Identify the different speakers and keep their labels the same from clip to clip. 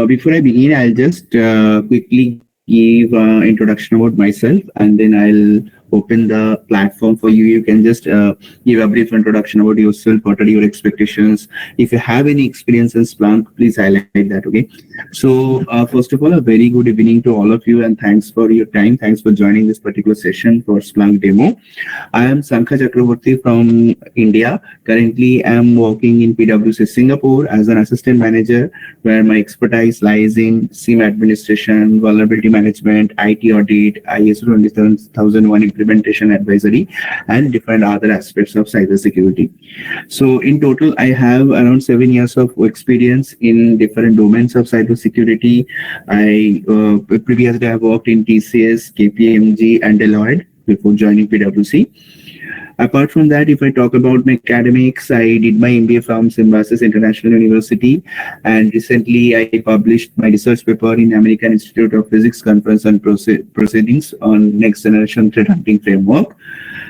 Speaker 1: before I begin, I'll just quickly give introduction about myself, and then I'll open the platform for you. You can just give a brief introduction about yourself. What are your expectations? If you have any experience in Splunk, please highlight that. Okay. So first of all, a very good evening to all of you, and thanks for your time. Thanks for joining this particular session for Splunk demo. I am Sankha Chakraborty from India. Currently, I am working in PwC Singapore as an assistant manager, where my expertise lies in SIEM administration, vulnerability management, IT audit, ISO 27001 implementation advisory, and different other aspects of cybersecurity. So in total, I have around 7 years of experience in different domains of cybersecurity. I previously have worked in TCS, KPMG, and Deloitte before joining PwC. Apart from that, if I talk about my academics, I did my MBA from Symbiosis International University, and recently I published my research paper in American Institute of Physics Conference on Proceedings on Next Generation Threat Hunting Framework.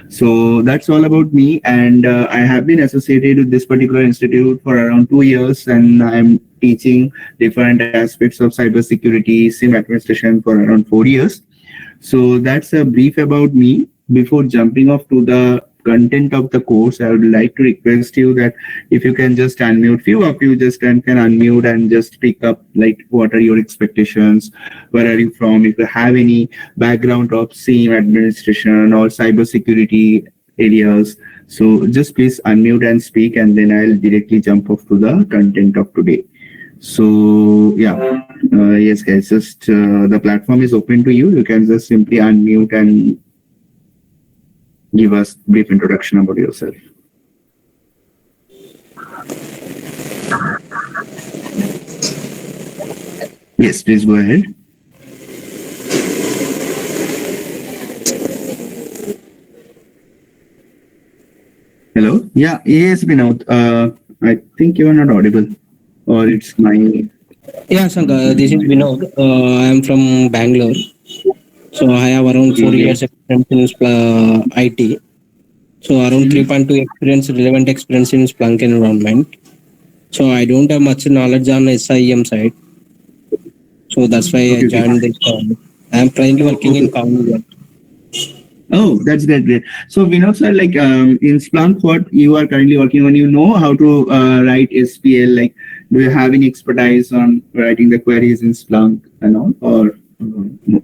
Speaker 1: So that's all about me, and I have been associated with this particular institute for around 2 years, and I'm teaching different aspects of cybersecurity, SIEM administration for around 4 years. So that's a brief about me. Before jumping off to the content of the course, I would like to request you that if you can just unmute, few of you just can unmute and just speak up, like what are your expectations, where are you from, if you have any background of SIEM administration or cybersecurity areas. So just please unmute and speak, and then I'll directly jump off to the content of today. So yeah, yes guys, just the platform is open to you. You can just simply unmute and give us a brief introduction about yourself. Yes, please go ahead. Hello? Yeah, yes, Vinod. I think you are not audible, or it's my...
Speaker 2: Yeah, Sankha, this is Vinod. I am from Bangalore. So I have around 4 years experience in IT. So around 3.2 experience, relevant experience in Splunk environment. So I don't have much knowledge on SIEM side. So that's why I joined this. I am currently working in Congo.
Speaker 1: Oh, that's great. So Vinod sir, like in Splunk, what you are currently working on, you know how to write SPL, like do you have any expertise on writing the queries in Splunk and all, or?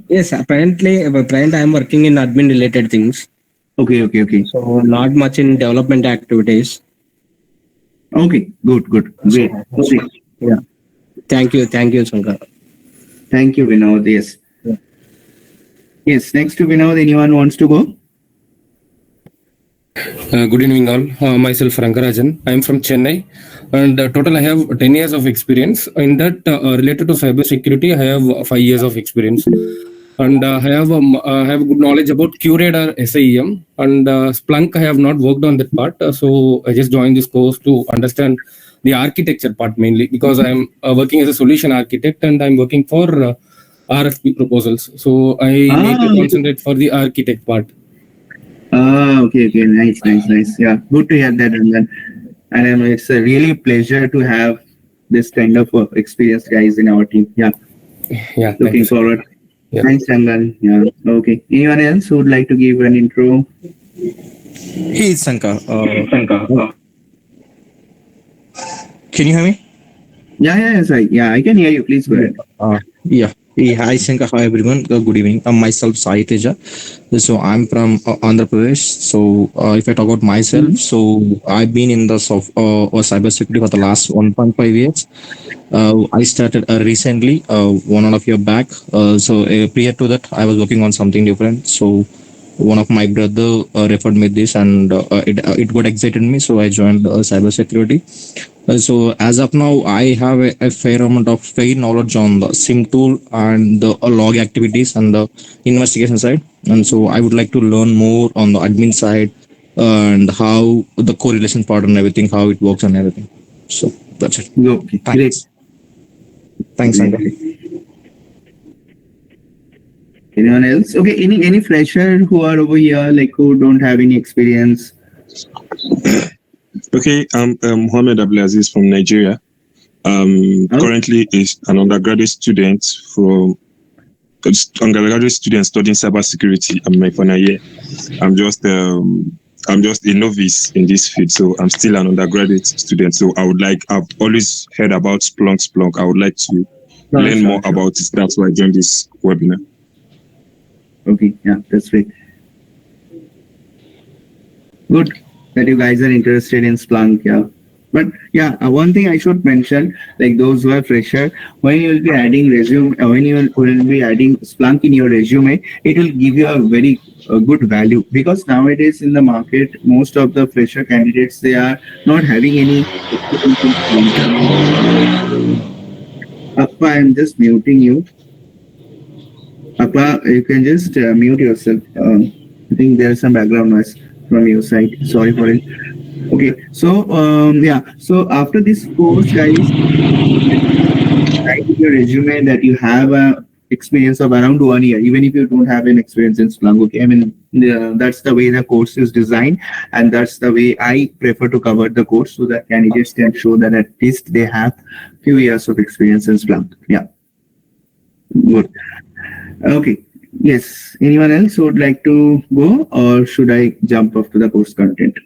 Speaker 2: Yes, apparently I am working in admin related things.
Speaker 1: Okay.
Speaker 2: So not much in development activities.
Speaker 1: Okay, good. Great.
Speaker 2: Okay. Yeah. Thank you, Sankar.
Speaker 1: Thank you, Vinod. Yes.
Speaker 2: Yeah.
Speaker 1: Yes, next to Vinod, anyone wants to go?
Speaker 3: Good evening all. Myself Rangarajan. I am from Chennai, and total I have 10 years of experience. In that related to cybersecurity, I have 5 years of experience, and I have good knowledge about QRadar SIEM and Splunk. I have not worked on that part, so I just joined this course to understand the architecture part mainly, because I am working as a solution architect and I am working for RFP proposals. So I need to concentrate for the architect part.
Speaker 1: Okay. Nice. Yeah, good to hear that. And it's a really pleasure to have this kind of experienced guys in our team. Yeah. Looking forward. Yeah. Thanks, Rangan. Yeah. Okay. Anyone else who would like to give an intro?
Speaker 4: Hey, Sankha. Can you hear me?
Speaker 1: Yes, I can hear you. Please go ahead.
Speaker 4: Yeah. Hey, hi, Sankha. Hi, everyone. Good evening. Myself, Sai Teja. So I'm from Andhra Pradesh. So if I talk about myself, so I've been in the cybersecurity for the last 1.5 years. I started recently, 1.5 years back. So prior to that, I was working on something different. So one of my brother referred me this, and it got excited me. So I joined cybersecurity. So as of now, I have a fair amount of knowledge on the SIM tool and the log activities and the investigation side. And so I would like to learn more on the admin side and how the correlation part and everything, how it works and everything. So that's it.
Speaker 1: Okay,
Speaker 4: thanks. Thanks, Sankha.
Speaker 1: Anyone else? Okay, any fresher who are over here, like who don't have any experience?
Speaker 5: Okay, I'm Mohammed Abdulaziz from Nigeria. Currently is an undergraduate student studying cybersecurity. I'm in my final year. I'm just a novice in this field, so I'm still an undergraduate student. So I've always heard about Splunk. I would like to learn more about it. That's why I joined this webinar.
Speaker 1: Okay, yeah, that's great. Good that you guys are interested in Splunk, yeah. But yeah, one thing I should mention, like those who are fresher, when you will be adding when you will be adding Splunk in your resume, it will give you a very good value, because nowadays in the market, most of the fresher candidates, they are not having any experience in Splunk. Appa, I'm just muting you. Appa, you can just mute yourself. I think there's some background noise from your side. Sorry for it. Okay, so yeah, so after this course, guys, write in your resume that you have a experience of around 1 year, even if you don't have an experience in Splunk. Okay, I mean that's the way the course is designed, and that's the way I prefer to cover the course, so that candidates can show that at least they have few years of experience in Splunk. Yeah, good. Okay. Yes. Anyone else would like to go, or should I jump off to the course content?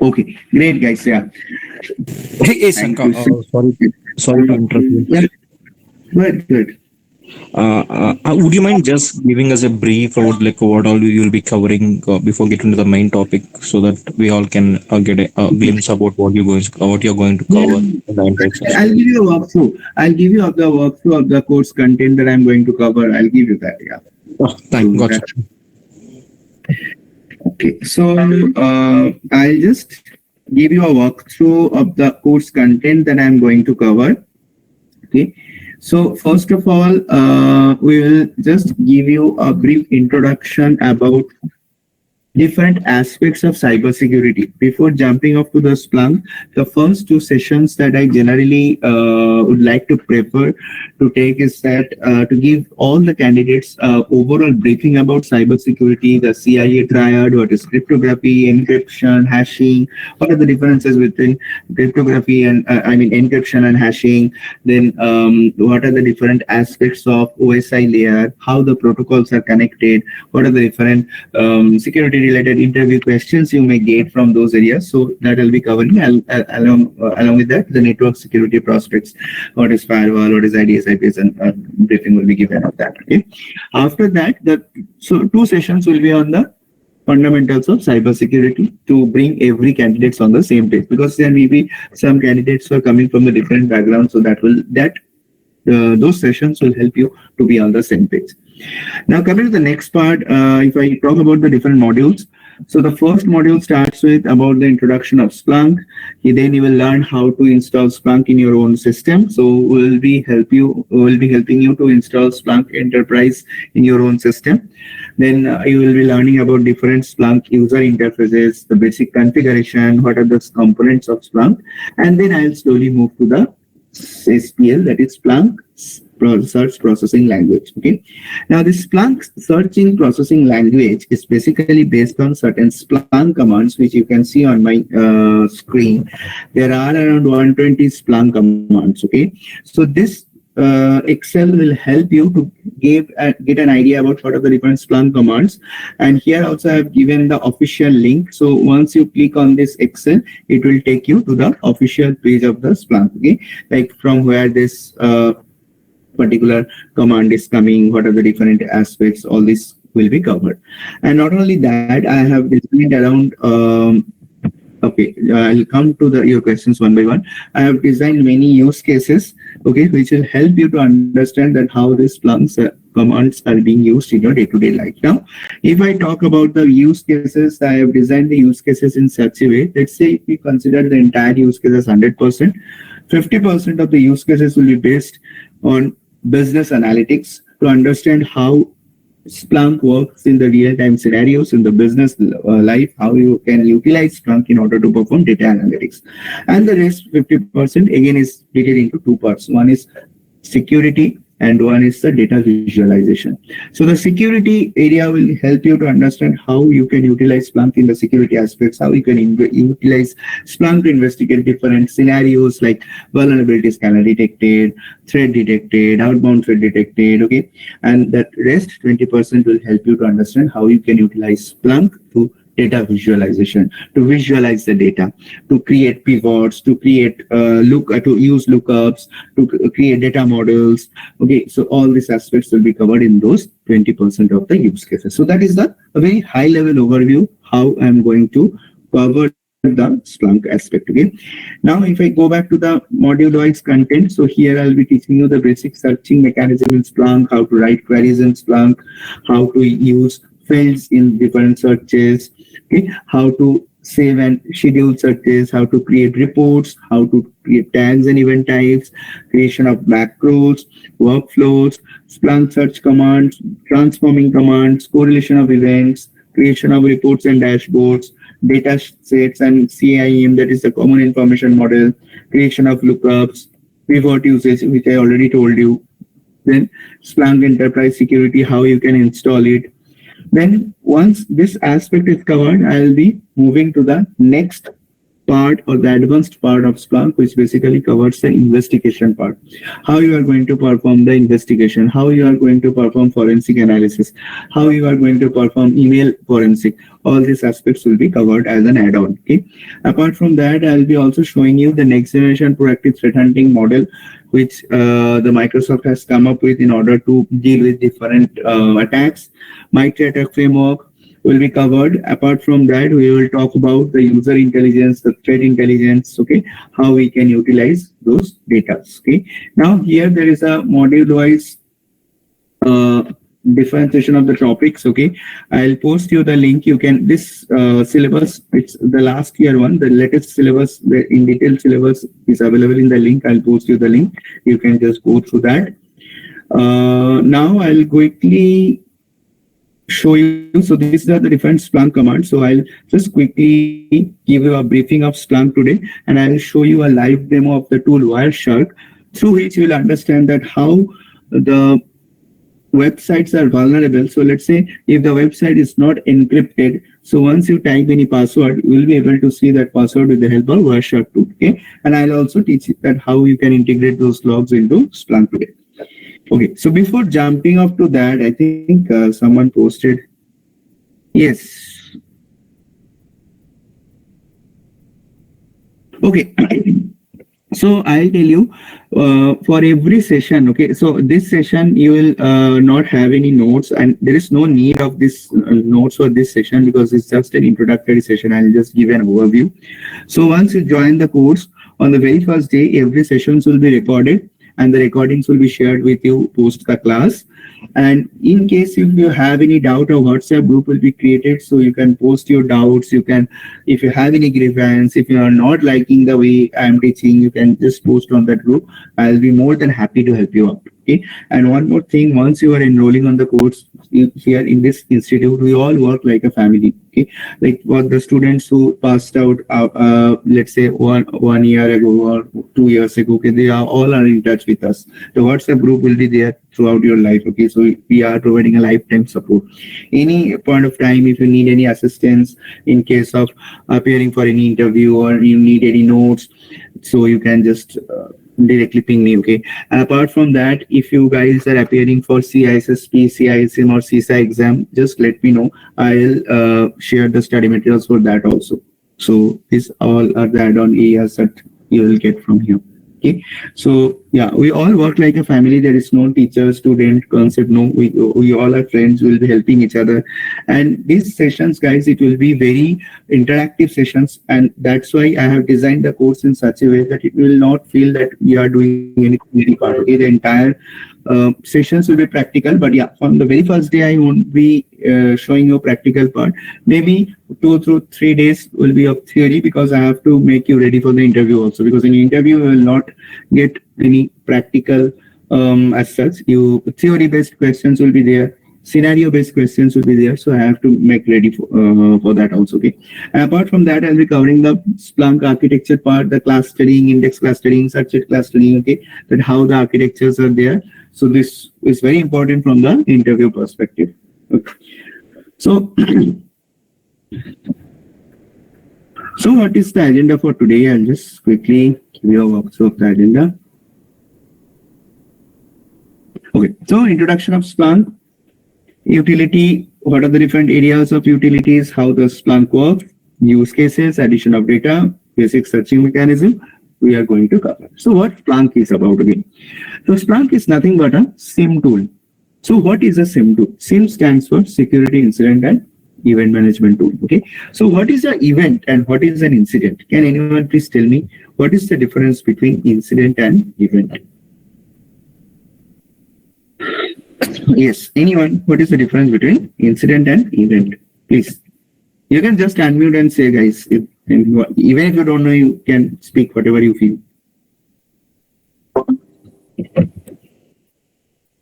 Speaker 1: Okay, great, guys. Yeah.
Speaker 4: Hey, Shankar, sorry to interrupt you.
Speaker 1: Yeah. Good.
Speaker 4: Would you mind just giving us a brief about like what all you will be covering before getting to the main topic, so that we all can get a glimpse about what you're going to cover in the entire session?
Speaker 1: I'll give you a walkthrough. I'll give you the walkthrough of the course content that I'm going to cover. I'll give you that. Yeah.
Speaker 4: Oh, thank you. Gotcha.
Speaker 1: Okay, so I'll just give you a walkthrough of the course content that I'm going to cover. Okay, so first of all, we will just give you a brief introduction about different aspects of cybersecurity. Before jumping off to the Splunk, the first two sessions that I generally would like to prefer to take is that to give all the candidates overall briefing about cybersecurity, the CIA triad, what is cryptography, encryption, hashing, what are the differences between cryptography and encryption and hashing, then what are the different aspects of OSI layer, how the protocols are connected, what are the different security related interview questions you may get from those areas. So that I'll be covering along with that, the network security prospects, what is firewall, what is IDS, IPS, and briefing will be given of that. Okay. After that, so two sessions will be on the fundamentals of cybersecurity, to bring every candidates on the same page, because there may be some candidates who are coming from a different background. So those sessions will help you to be on the same page. Now, coming to the next part, if I talk about the different modules, so the first module starts with about the introduction of Splunk. Then you will learn how to install Splunk in your own system. So we'll be helping you to install Splunk Enterprise in your own system. Then you will be learning about different Splunk user interfaces, the basic configuration, what are the components of Splunk, and then I'll slowly move to the SPL, that is Splunk Search Processing Language. Okay. Now, this Splunk Searching Processing Language is basically based on certain Splunk commands, which you can see on my screen. There are around 120 Splunk commands. Okay. So this Excel will help you to get an idea about what are the different Splunk commands. And here also I have given the official link. So once you click on this Excel, it will take you to the official page of the Splunk. Okay, like from where this particular command is coming, what are the different aspects, all this will be covered. And not only that, I have designed around okay, I'll come to your questions one by one. I have designed many use cases, okay, which will help you to understand that how these Splunk commands are being used in your day-to-day life. Now, if I talk about the use cases, I have designed the use cases in such a way. Let's say if we consider the entire use case as 100%, 50% of the use cases will be based on business analytics, to understand how Splunk works in the real-time scenarios in the business life, how you can utilize Splunk in order to perform data analytics. And the rest 50% again is split into two parts. One is security and one is the data visualization. So the security area will help you to understand how you can utilize Splunk in the security aspects, how you can utilize Splunk to investigate different scenarios like vulnerability scanner detected, threat detected, outbound threat detected, okay? And that rest 20% will help you to understand how you can utilize Splunk to data visualization, to visualize the data, to create pivots, to create to use lookups, to create data models. Okay, so all these aspects will be covered in those 20% of the use cases. So that is a very high level overview how I'm going to cover the Splunk aspect. Okay, now if I go back to the module wise content, so here I'll be teaching you the basic searching mechanism in Splunk, how to write queries in Splunk, how to use fields in different searches, okay, how to save and schedule searches, how to create reports, how to create tags and event types, creation of macros, workflows, Splunk search commands, transforming commands, correlation of events, creation of reports and dashboards, data sets and SIEM, that is the common information model, creation of lookups, pivot usage, which I already told you. Then Splunk Enterprise Security, how you can install it. Then once this aspect is covered, I'll be moving to the next part or the advanced part of Splunk, which basically covers the investigation part. How you are going to perform the investigation, how you are going to perform forensic analysis, how you are going to perform email forensic. All these aspects will be covered as an add-on. Okay. Apart from that, I'll be also showing you the next generation proactive threat hunting model, which the Microsoft has come up with in order to deal with different attacks. MITRE ATT&CK framework will be covered. Apart from that, we will talk about the user intelligence, the threat intelligence, okay, how we can utilize those data. Okay. Now here there is a module-wise differentiation of the topics. Okay, I'll post you the link. You can this syllabus, it's the last year one, the latest syllabus, the in detail syllabus is available in the link. I'll post you the link. You can just go through that. Now I'll quickly show you. So these are the different Splunk commands. So I'll just quickly give you a briefing of Splunk today, and I'll show you a live demo of the tool Wireshark, through which you will understand that how the websites are vulnerable. So let's say if the website is not encrypted, so once you type any password, you will be able to see that password with the help of Wireshark tool. Okay, and I'll also teach you that how you can integrate those logs into Splunk today. Okay, so before jumping up to that, I think someone posted. Yes. Okay. So I'll tell you for every session. Okay, so this session you will not have any notes, and there is no need of this notes for this session because it's just an introductory session. I'll just give an overview. So once you join the course, on the very first day, every sessions will be recorded, and the recordings will be shared with you post the class. And in case if you have any doubt, a WhatsApp group will be created, so you can post your doubts. You can, if you have any grievance, if you are not liking the way I am teaching, you can just post on that group. I'll be more than happy to help you out. Okay. And one more thing, once you are enrolling on the course here in this institute, we all work like a family. Okay, like what the students who passed out, let's say one year ago or 2 years ago, okay, they are all in touch with us. The WhatsApp group will be there throughout your life. Okay, so we are providing a lifetime support. Any point of time, if you need any assistance in case of appearing for any interview or you need any notes, so you can just directly ping me. Okay, and apart from that, if you guys are appearing for CISSP, CISM or CISA exam, just let me know. I'll share the study materials for that also. So these all are the add-on areas that you will get from here. Okay, so yeah, we all work like a family. There is no teacher student concept. No, we all are friends. We'll be helping each other. And these sessions, guys, it will be very interactive sessions, and that's why I have designed the course in such a way that it will not feel that we are doing anything part. Okay, the entire sessions will be practical, but yeah, from the very first day I won't be showing you practical part. Maybe 2 to 3 days will be of theory, because I have to make you ready for the interview also, because in the interview you will not get any practical as such. You theory based questions will be there, scenario-based questions will be there. So I have to make ready for that also. Okay. And apart from that, I'll be covering the Splunk architecture part, the clustering, index clustering, subset clustering. Okay, that how the architectures are there. So this is very important from the interview perspective. Okay. So, so what is the agenda for today? I'll just quickly give you a walkthrough of the agenda. Okay, so introduction of Splunk, utility, what are the different areas of utilities, how the Splunk works, use cases, addition of data, basic searching mechanism, we are going to cover. So what Splunk is about again? So Splunk is nothing but a SIEM tool. So what is a SIEM tool? SIEM stands for Security Incident and Event Management Tool. Okay, so what is an event and what is an incident? Can anyone please tell me what is the difference between incident and event? Yes, anyone, what is the difference between incident and event? Please. You can just unmute and say, guys, even if you don't know, you can speak whatever you feel.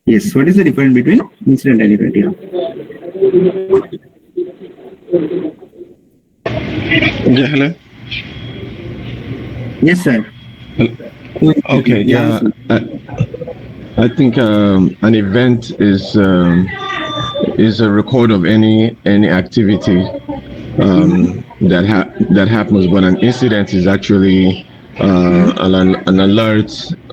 Speaker 1: Yes, what is the difference between incident and event?
Speaker 6: Yeah, hello.
Speaker 1: Yes, sir.
Speaker 6: Okay, yeah. I think an event is a record of any activity that happens, but an incident is actually an alert.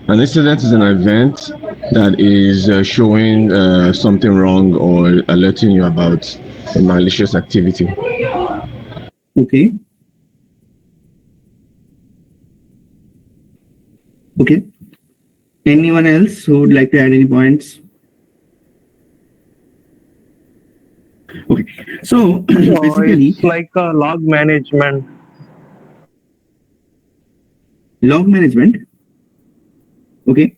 Speaker 6: An incident is an event that is showing something wrong or alerting you about a malicious activity.
Speaker 1: Okay. Okay. Anyone else who would like to add any points? Okay. So basically,
Speaker 7: it's like a log management.
Speaker 1: Log management. Okay.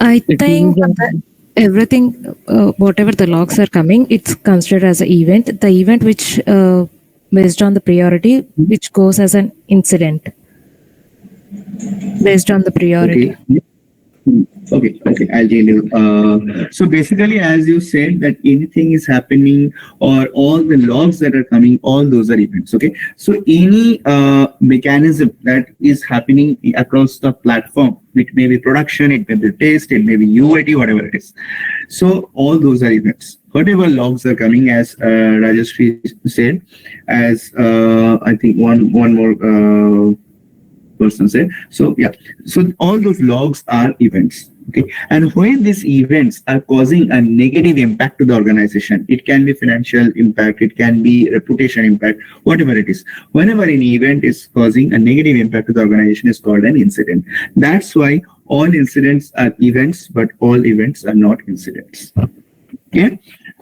Speaker 8: I think everything, whatever the logs are coming, it's considered as an event. The event which, based on the priority, which goes as an incident. Based on the priority.
Speaker 1: Okay, I'll tell you. So basically, as you said, that anything is happening or all the logs that are coming, all those are events. Okay, so any mechanism that is happening across the platform, it may be production, it may be test, it may be UAT, whatever it is. So all those are events. Whatever logs are coming, as Rajashri said, as I think one more person said. So yeah, so all those logs are events. Okay, and when these events are causing a negative impact to the organization, it can be financial impact, it can be reputation impact, whatever it is. Whenever an event is causing a negative impact to the organization, is called an incident. That's why all incidents are events, but all events are not incidents. Okay,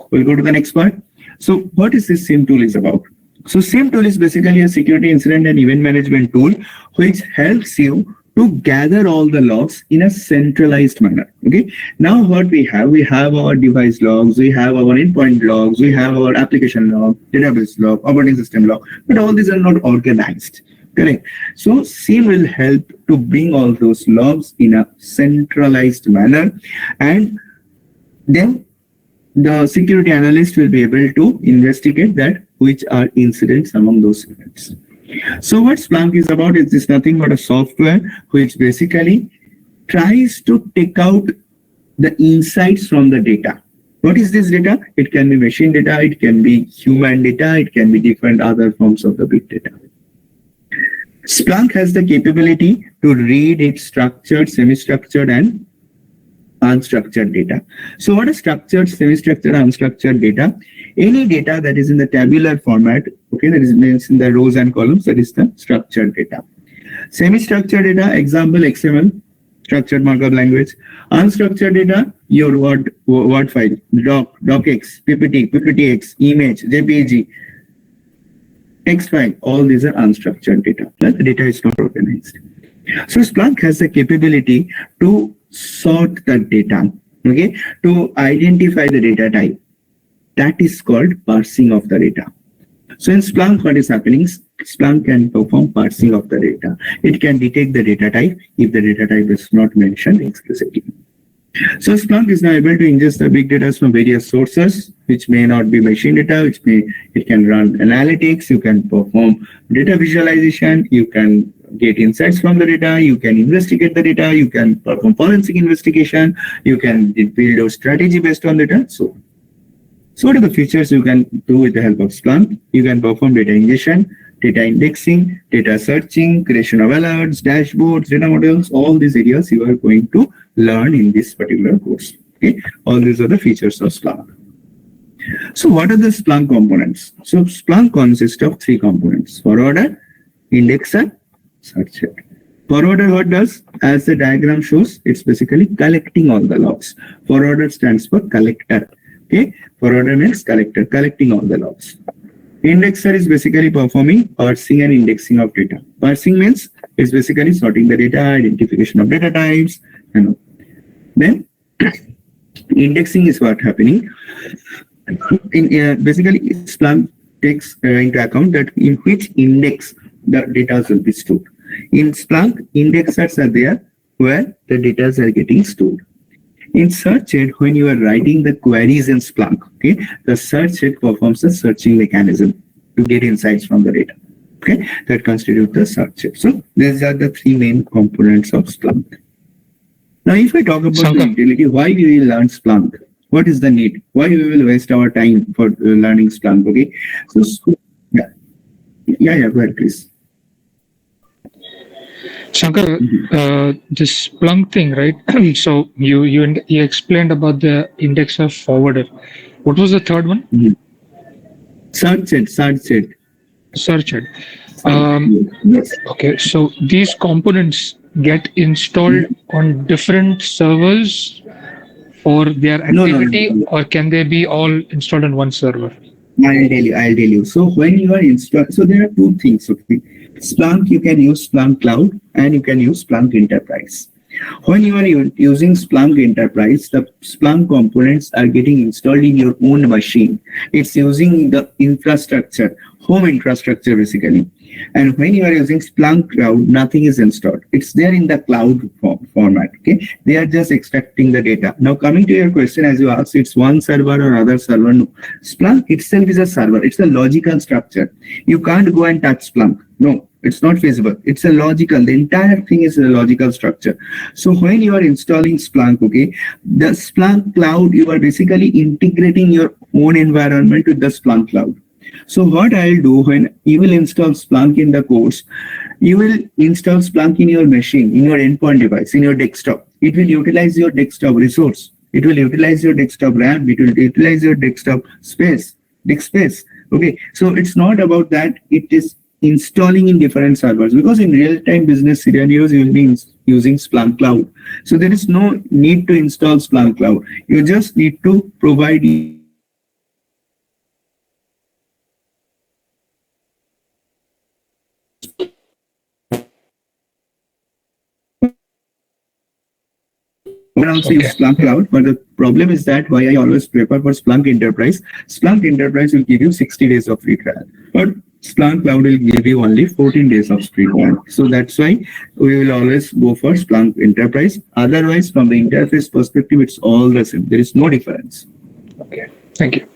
Speaker 1: we'll go to the next part. So what is this SIEM tool is about? So SIEM tool is basically a security incident and event management tool, which helps you to gather all the logs in a centralized manner. Okay. Now what we have our device logs, we have our endpoint logs, we have our application log, database log, operating system log, but all these are not organized. Correct. So SIEM will help to bring all those logs in a centralized manner, and then the security analyst will be able to investigate that which are incidents among those events. So what Splunk is about is this nothing but a software which basically tries to take out the insights from the data. What is this data? It can be machine data, it can be human data, it can be different other forms of the big data. Splunk has the capability to read its structured, semi-structured, and unstructured data. So what is structured, semi-structured, unstructured data? Any data that is in the tabular format, okay, that is means in the rows and columns, that is the structured data. Semi-structured data, example XML, structured markup language. Unstructured data, your word file, docx, PPT, PPTX, image, JPG, text file, all these are unstructured data. The data is not organized. So Splunk has the capability to sort the data, okay, to identify the data type. That is called parsing of the data. So in Splunk, what is happening? Splunk can perform parsing of the data. It can detect the data type if the data type is not mentioned explicitly. So Splunk is now able to ingest the big data from various sources, which may not be machine data, it can run analytics, you can perform data visualization, you can get insights from the data, you can investigate the data, you can perform forensic investigation, you can build a strategy based on data. So what are the features you can do with the help of Splunk? You can perform data ingestion, data indexing, data searching, creation of alerts, dashboards, data models, all these areas you are going to learn in this particular course. Okay, all these are the features of Splunk. So what are the Splunk components? So Splunk consists of three components: forwarder, indexer, searcher. Forwarder, what does? As the diagram shows, it's basically collecting all the logs. Forwarder stands for collector. Okay, forwarder means collector, collecting all the logs. Indexer is basically performing parsing and indexing of data. Parsing means it's basically sorting the data, identification of data types, and then indexing is what happening. Basically, Splunk takes into account that in which index the data will be stored. In Splunk, indexers are there where the data are getting stored. In search-it, when you are writing the queries in Splunk, okay, the search-it performs a searching mechanism to get insights from the data. Okay, that constitutes the search-it. So these are the three main components of Splunk. Now, if we talk about the utility, why we will learn Splunk? What is the need? Why we will waste our time for learning Splunk? Okay, so yeah, go ahead, please.
Speaker 9: Shankar, this Splunk thing, right? So you explained about the index of forwarder. What was the third one?
Speaker 1: Search-it.
Speaker 9: Search-it.
Speaker 1: Yes.
Speaker 9: Okay, so these components get installed on different servers for their activity,
Speaker 1: No.
Speaker 9: or can they be all installed on one server?
Speaker 1: I'll tell you. So when you are installed, so there are two things. Okay, Splunk, you can use Splunk Cloud and you can use Splunk Enterprise. When you are using Splunk Enterprise, the Splunk components are getting installed in your own machine. It's using the infrastructure, home infrastructure basically. And when you are using Splunk Cloud, nothing is installed. It's there in the cloud format. Okay, they are just extracting the data. Now, coming to your question, as you asked, it's one server or other server. No, Splunk itself is a server. It's a logical structure. You can't go and touch Splunk. No, it's not feasible. It's a logical. The entire thing is a logical structure. So when you are installing Splunk, okay, the Splunk Cloud, you are basically integrating your own environment with the Splunk Cloud. So what I'll do when you will install Splunk in the course, you will install Splunk in your machine, in your endpoint device, in your desktop. It will utilize your desktop resource. It will utilize your desktop RAM. It will utilize your desktop space, disk space. Okay, so it's not about that. It is installing in different servers, because in real-time business scenarios, you will be using Splunk Cloud. So there is no need to install Splunk Cloud. You just need to provide can also use Splunk Cloud, but the problem is that why I always prefer for Splunk Enterprise. Splunk Enterprise will give you 60 days of free trial, but Splunk Cloud will give you only 14 days of free trial. So that's why we will always go for Splunk Enterprise. Otherwise, from the interface perspective, it's all the same. There is no difference.
Speaker 9: Okay, thank you.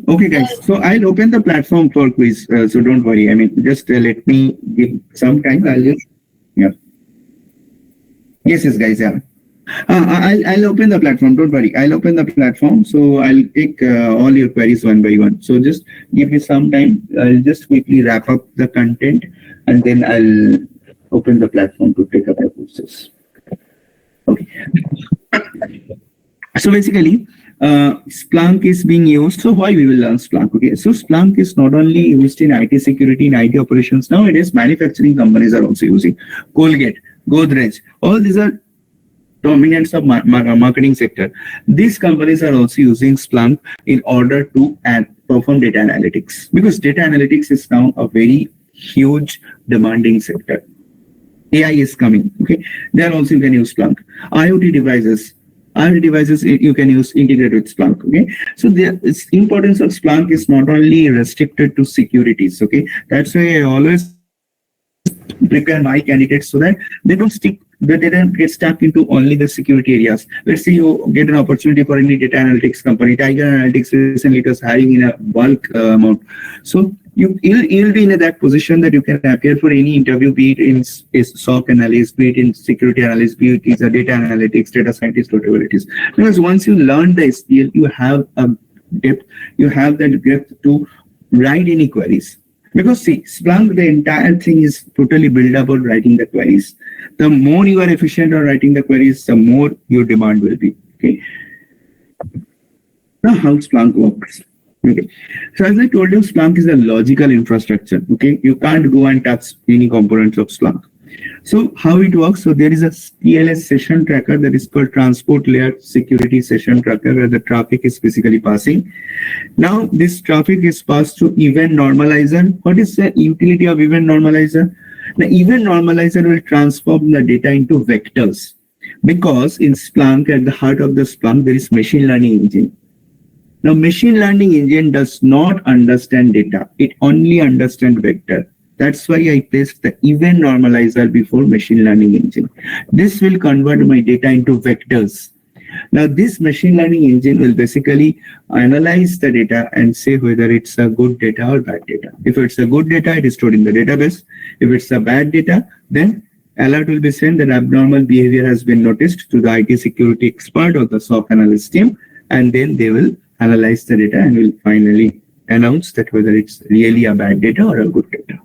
Speaker 1: Okay, guys. So I'll open the platform for quiz. So don't worry. I mean, just let me give some time. Yes, guys. Yeah. I'll open the platform. Don't worry. I'll open the platform. So I'll take all your queries one by one. So just give me some time. I'll just quickly wrap up the content and then I'll open the platform to take up the courses. Okay. So basically, Splunk is being used. So why we will learn Splunk? Okay. So Splunk is not only used in IT security, in IT operations. Nowadays, manufacturing companies are also using Colgate, Godrej. All these are dominants of marketing sector. These companies are also using Splunk in order to perform data analytics, because data analytics is now a very huge demanding sector. AI is coming. Okay, there also you can use Splunk. IoT devices you can use integrate with Splunk. Okay, so the importance of Splunk is not only restricted to securities. Okay, that's why I always prepare my candidates so that they don't stick the data gets tapped into only the security areas. Let's say you get an opportunity for any data analytics company. Tiger Analytics recently it was hiring in a bulk amount. So you'll be in that position that you can appear for any interview, be it in SOC analyst, be it in security analyst, be it is a data analytics, data scientist, whatever it is. Because once you learn the SPL, you have a depth, you have that depth to write any queries. Because see, Splunk, the entire thing is totally built up on writing the queries. The more you are efficient on writing the queries, the more your demand will be. Okay. Now, how Splunk works. Okay. So as I told you, Splunk is a logical infrastructure. Okay. You can't go and touch any components of Splunk. So how it works? So there is a TLS session tracker that is called transport layer security session tracker, where the traffic is physically passing. Now this traffic is passed to event normalizer. What is the utility of event normalizer? The event normalizer will transform the data into vectors, because in Splunk, at the heart of the Splunk, there is machine learning engine. Now machine learning engine does not understand data. It only understands vector. That's why I placed the event normalizer before machine learning engine. This will convert my data into vectors. Now this machine learning engine will basically analyze the data and say whether it's a good data or bad data. If it's a good data, it is stored in the database. If it's a bad data, then alert will be sent that abnormal behavior has been noticed to the IT security expert or the SOC analyst team, and then they will analyze the data and will finally announce that whether it's really a bad data or a good data.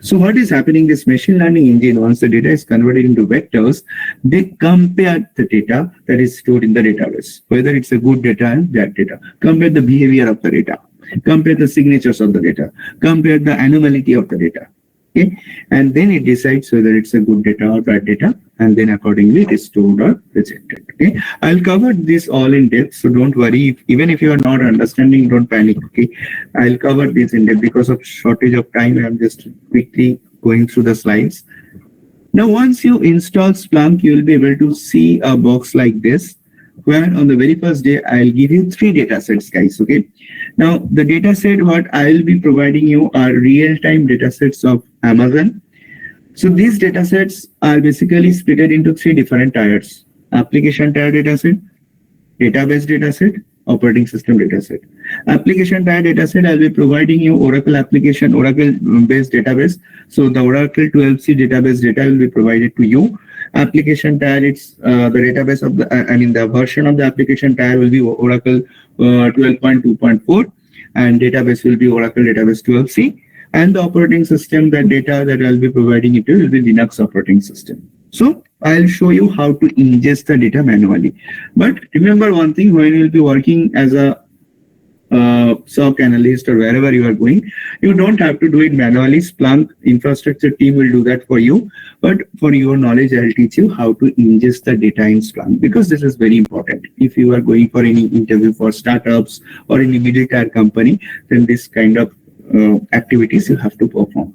Speaker 1: So what is happening, this machine learning engine, once the data is converted into vectors, they compare the data that is stored in the database, whether it's a good data and bad data, compare the behavior of the data, compare the signatures of the data, compare the anomaly of the data. Okay, and then it decides whether it's a good data or bad data, and then accordingly it is stored or rejected. Okay, I'll cover this all in depth, so don't worry. Even if you are not understanding, don't panic. Okay, I'll cover this in depth. Because of shortage of time, I'm just quickly going through the slides. Now, once you install Splunk, you will be able to see a box like this, where on the very first day, I'll give you 3 data sets, guys. Okay. Now, the data set what I'll be providing you are real-time data sets of Amazon. So these data sets are basically split into 3 different tiers: application tier data set, database data set, operating system data set. Application tier data set, I'll be providing you Oracle application, Oracle-based database. So the Oracle 12c database data will be provided to you. Application tier, it's the database of the, the version of the application tier will be Oracle 12.2.4, and database will be Oracle database 12c. And the operating system, the data that I'll be providing it to will be Linux operating system. So I'll show you how to ingest the data manually. But remember one thing, when you'll be working as a SOC analyst or wherever you are going, you don't have to do it manually. Splunk infrastructure team will do that for you. But for your knowledge, I'll teach you how to ingest the data in Splunk, because this is very important. If you are going for any interview for startups or any middle tier company, then this kind of activities you have to perform.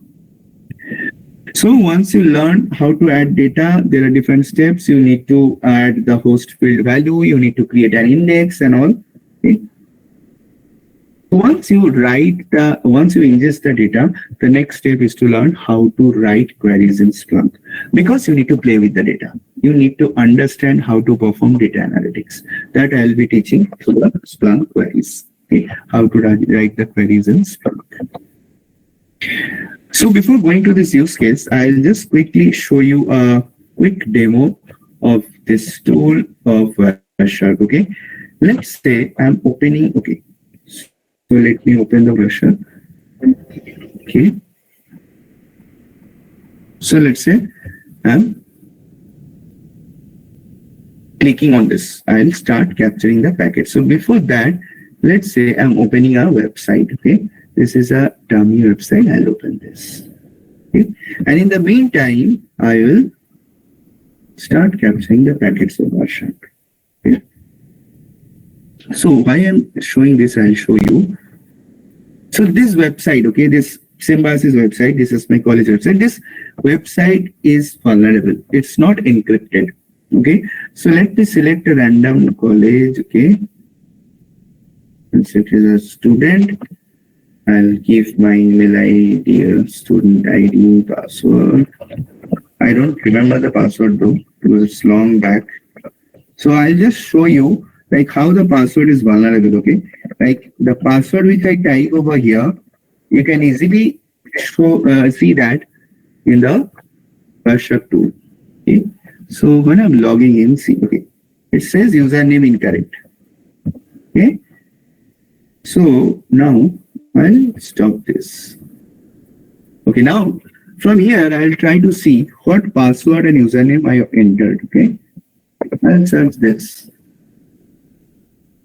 Speaker 1: So once you learn how to add data, there are different steps. You need to add the host field value. You need to create an index and all. Okay. Once you ingest the data, the next step is to learn how to write queries in Splunk, because you need to play with the data. You need to understand how to perform data analytics. That I'll be teaching through the Splunk queries. Okay, how to write the queries in Splunk. So before going to this use case, I'll just quickly show you a quick demo of this tool of Wireshark. Okay, let's say I'm opening. Okay, so let me open the Wireshark. Okay, so let's say I'm clicking on this. I'll start capturing the packet. So before that, let's say I'm opening a website. Okay, this is a dummy website. I'll open this. Okay, and in the meantime, I will start capturing the packets of Wireshark. Okay, so why I'm showing this, I'll show you. So this website, okay, this Symbiosis website, this is my college website. This website is vulnerable. It's not encrypted. Okay, so let me select a random college. Okay, and set as a student. I'll give my email ID, student ID, password. I don't remember the password though, because it's long back. So I'll just show you like how the password is vulnerable, okay? Like the password which I type over here, you can easily see that in the browser tool. Okay? So when I'm logging in, see, okay, it says username incorrect. Okay. So now I'll stop this. Okay, now from here I'll try to see what password and username I have entered. Okay, I'll search this.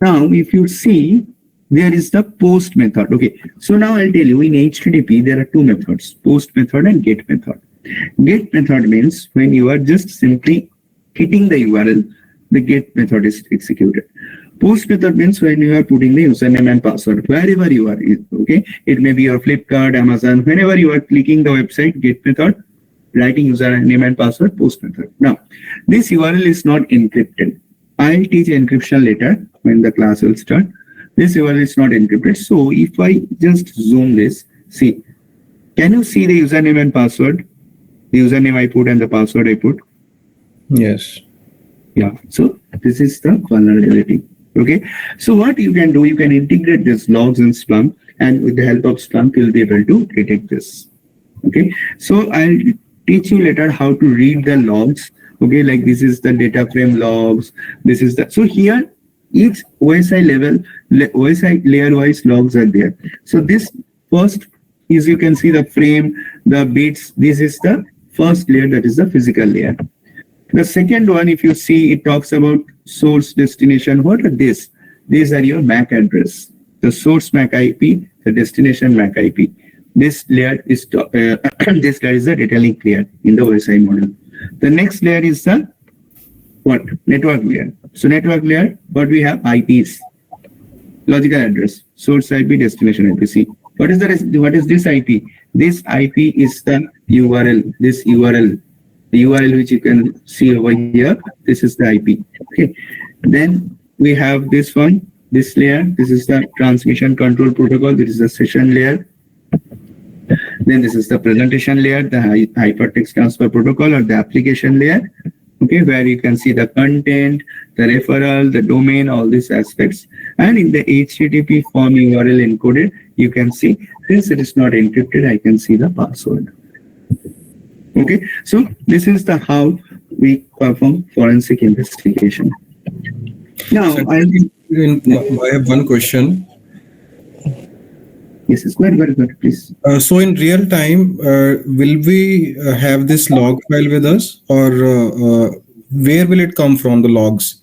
Speaker 1: Now, if you see, there is the post method. Okay, so now I'll tell you in HTTP there are two methods: post method and get method. Get method means when you are just simply hitting the URL, the get method is executed. Post method means when you are putting the username and password wherever you are. Okay, it may be your Flipkart, Amazon, whenever you are clicking the website, get method, writing username and password, post method. Now, this URL is not encrypted. I'll teach encryption later when the class will start. This URL is not encrypted. So if I just zoom this, see, can you see the username and password? The username I put and the password I put.
Speaker 10: Yes.
Speaker 1: Yeah. So this is the vulnerability. Okay. So what you can do, you can integrate this logs in Splunk, and with the help of Splunk, you'll be able to detect this. Okay. So I'll teach you later how to read the logs. Okay. Like this is the data frame logs. This is the, so here each OSI level, OSI layer wise logs are there. So this first is, you can see the frame, the bits. This is the first layer, that is the physical layer. The second one, if you see, it talks about source destination. What are this? These are your MAC address. The source MAC IP, the destination MAC IP. This layer is this layer is the data link layer in the OSI model. The next layer is the what? Network layer. So network layer, what we have? IPs, logical address, source IP, destination IP. See, what is this IP? This IP is the URL. This URL. The URL which you can see over here, this is the IP. Okay. Then we have this one, this layer. This is the transmission control protocol. This is the session layer. Then this is the presentation layer, the hypertext transfer protocol, or the application layer. Okay, where you can see the content, the referral, the domain, all these aspects. And in the HTTP form URL encoded, you can see, since it is not encrypted, I can see the password. Okay, so this is the how we perform forensic investigation. Now,
Speaker 10: So, I have one question.
Speaker 1: Yes, it's very good, please.
Speaker 10: So in real time, will we have this log file with us, or where will it come from, the logs?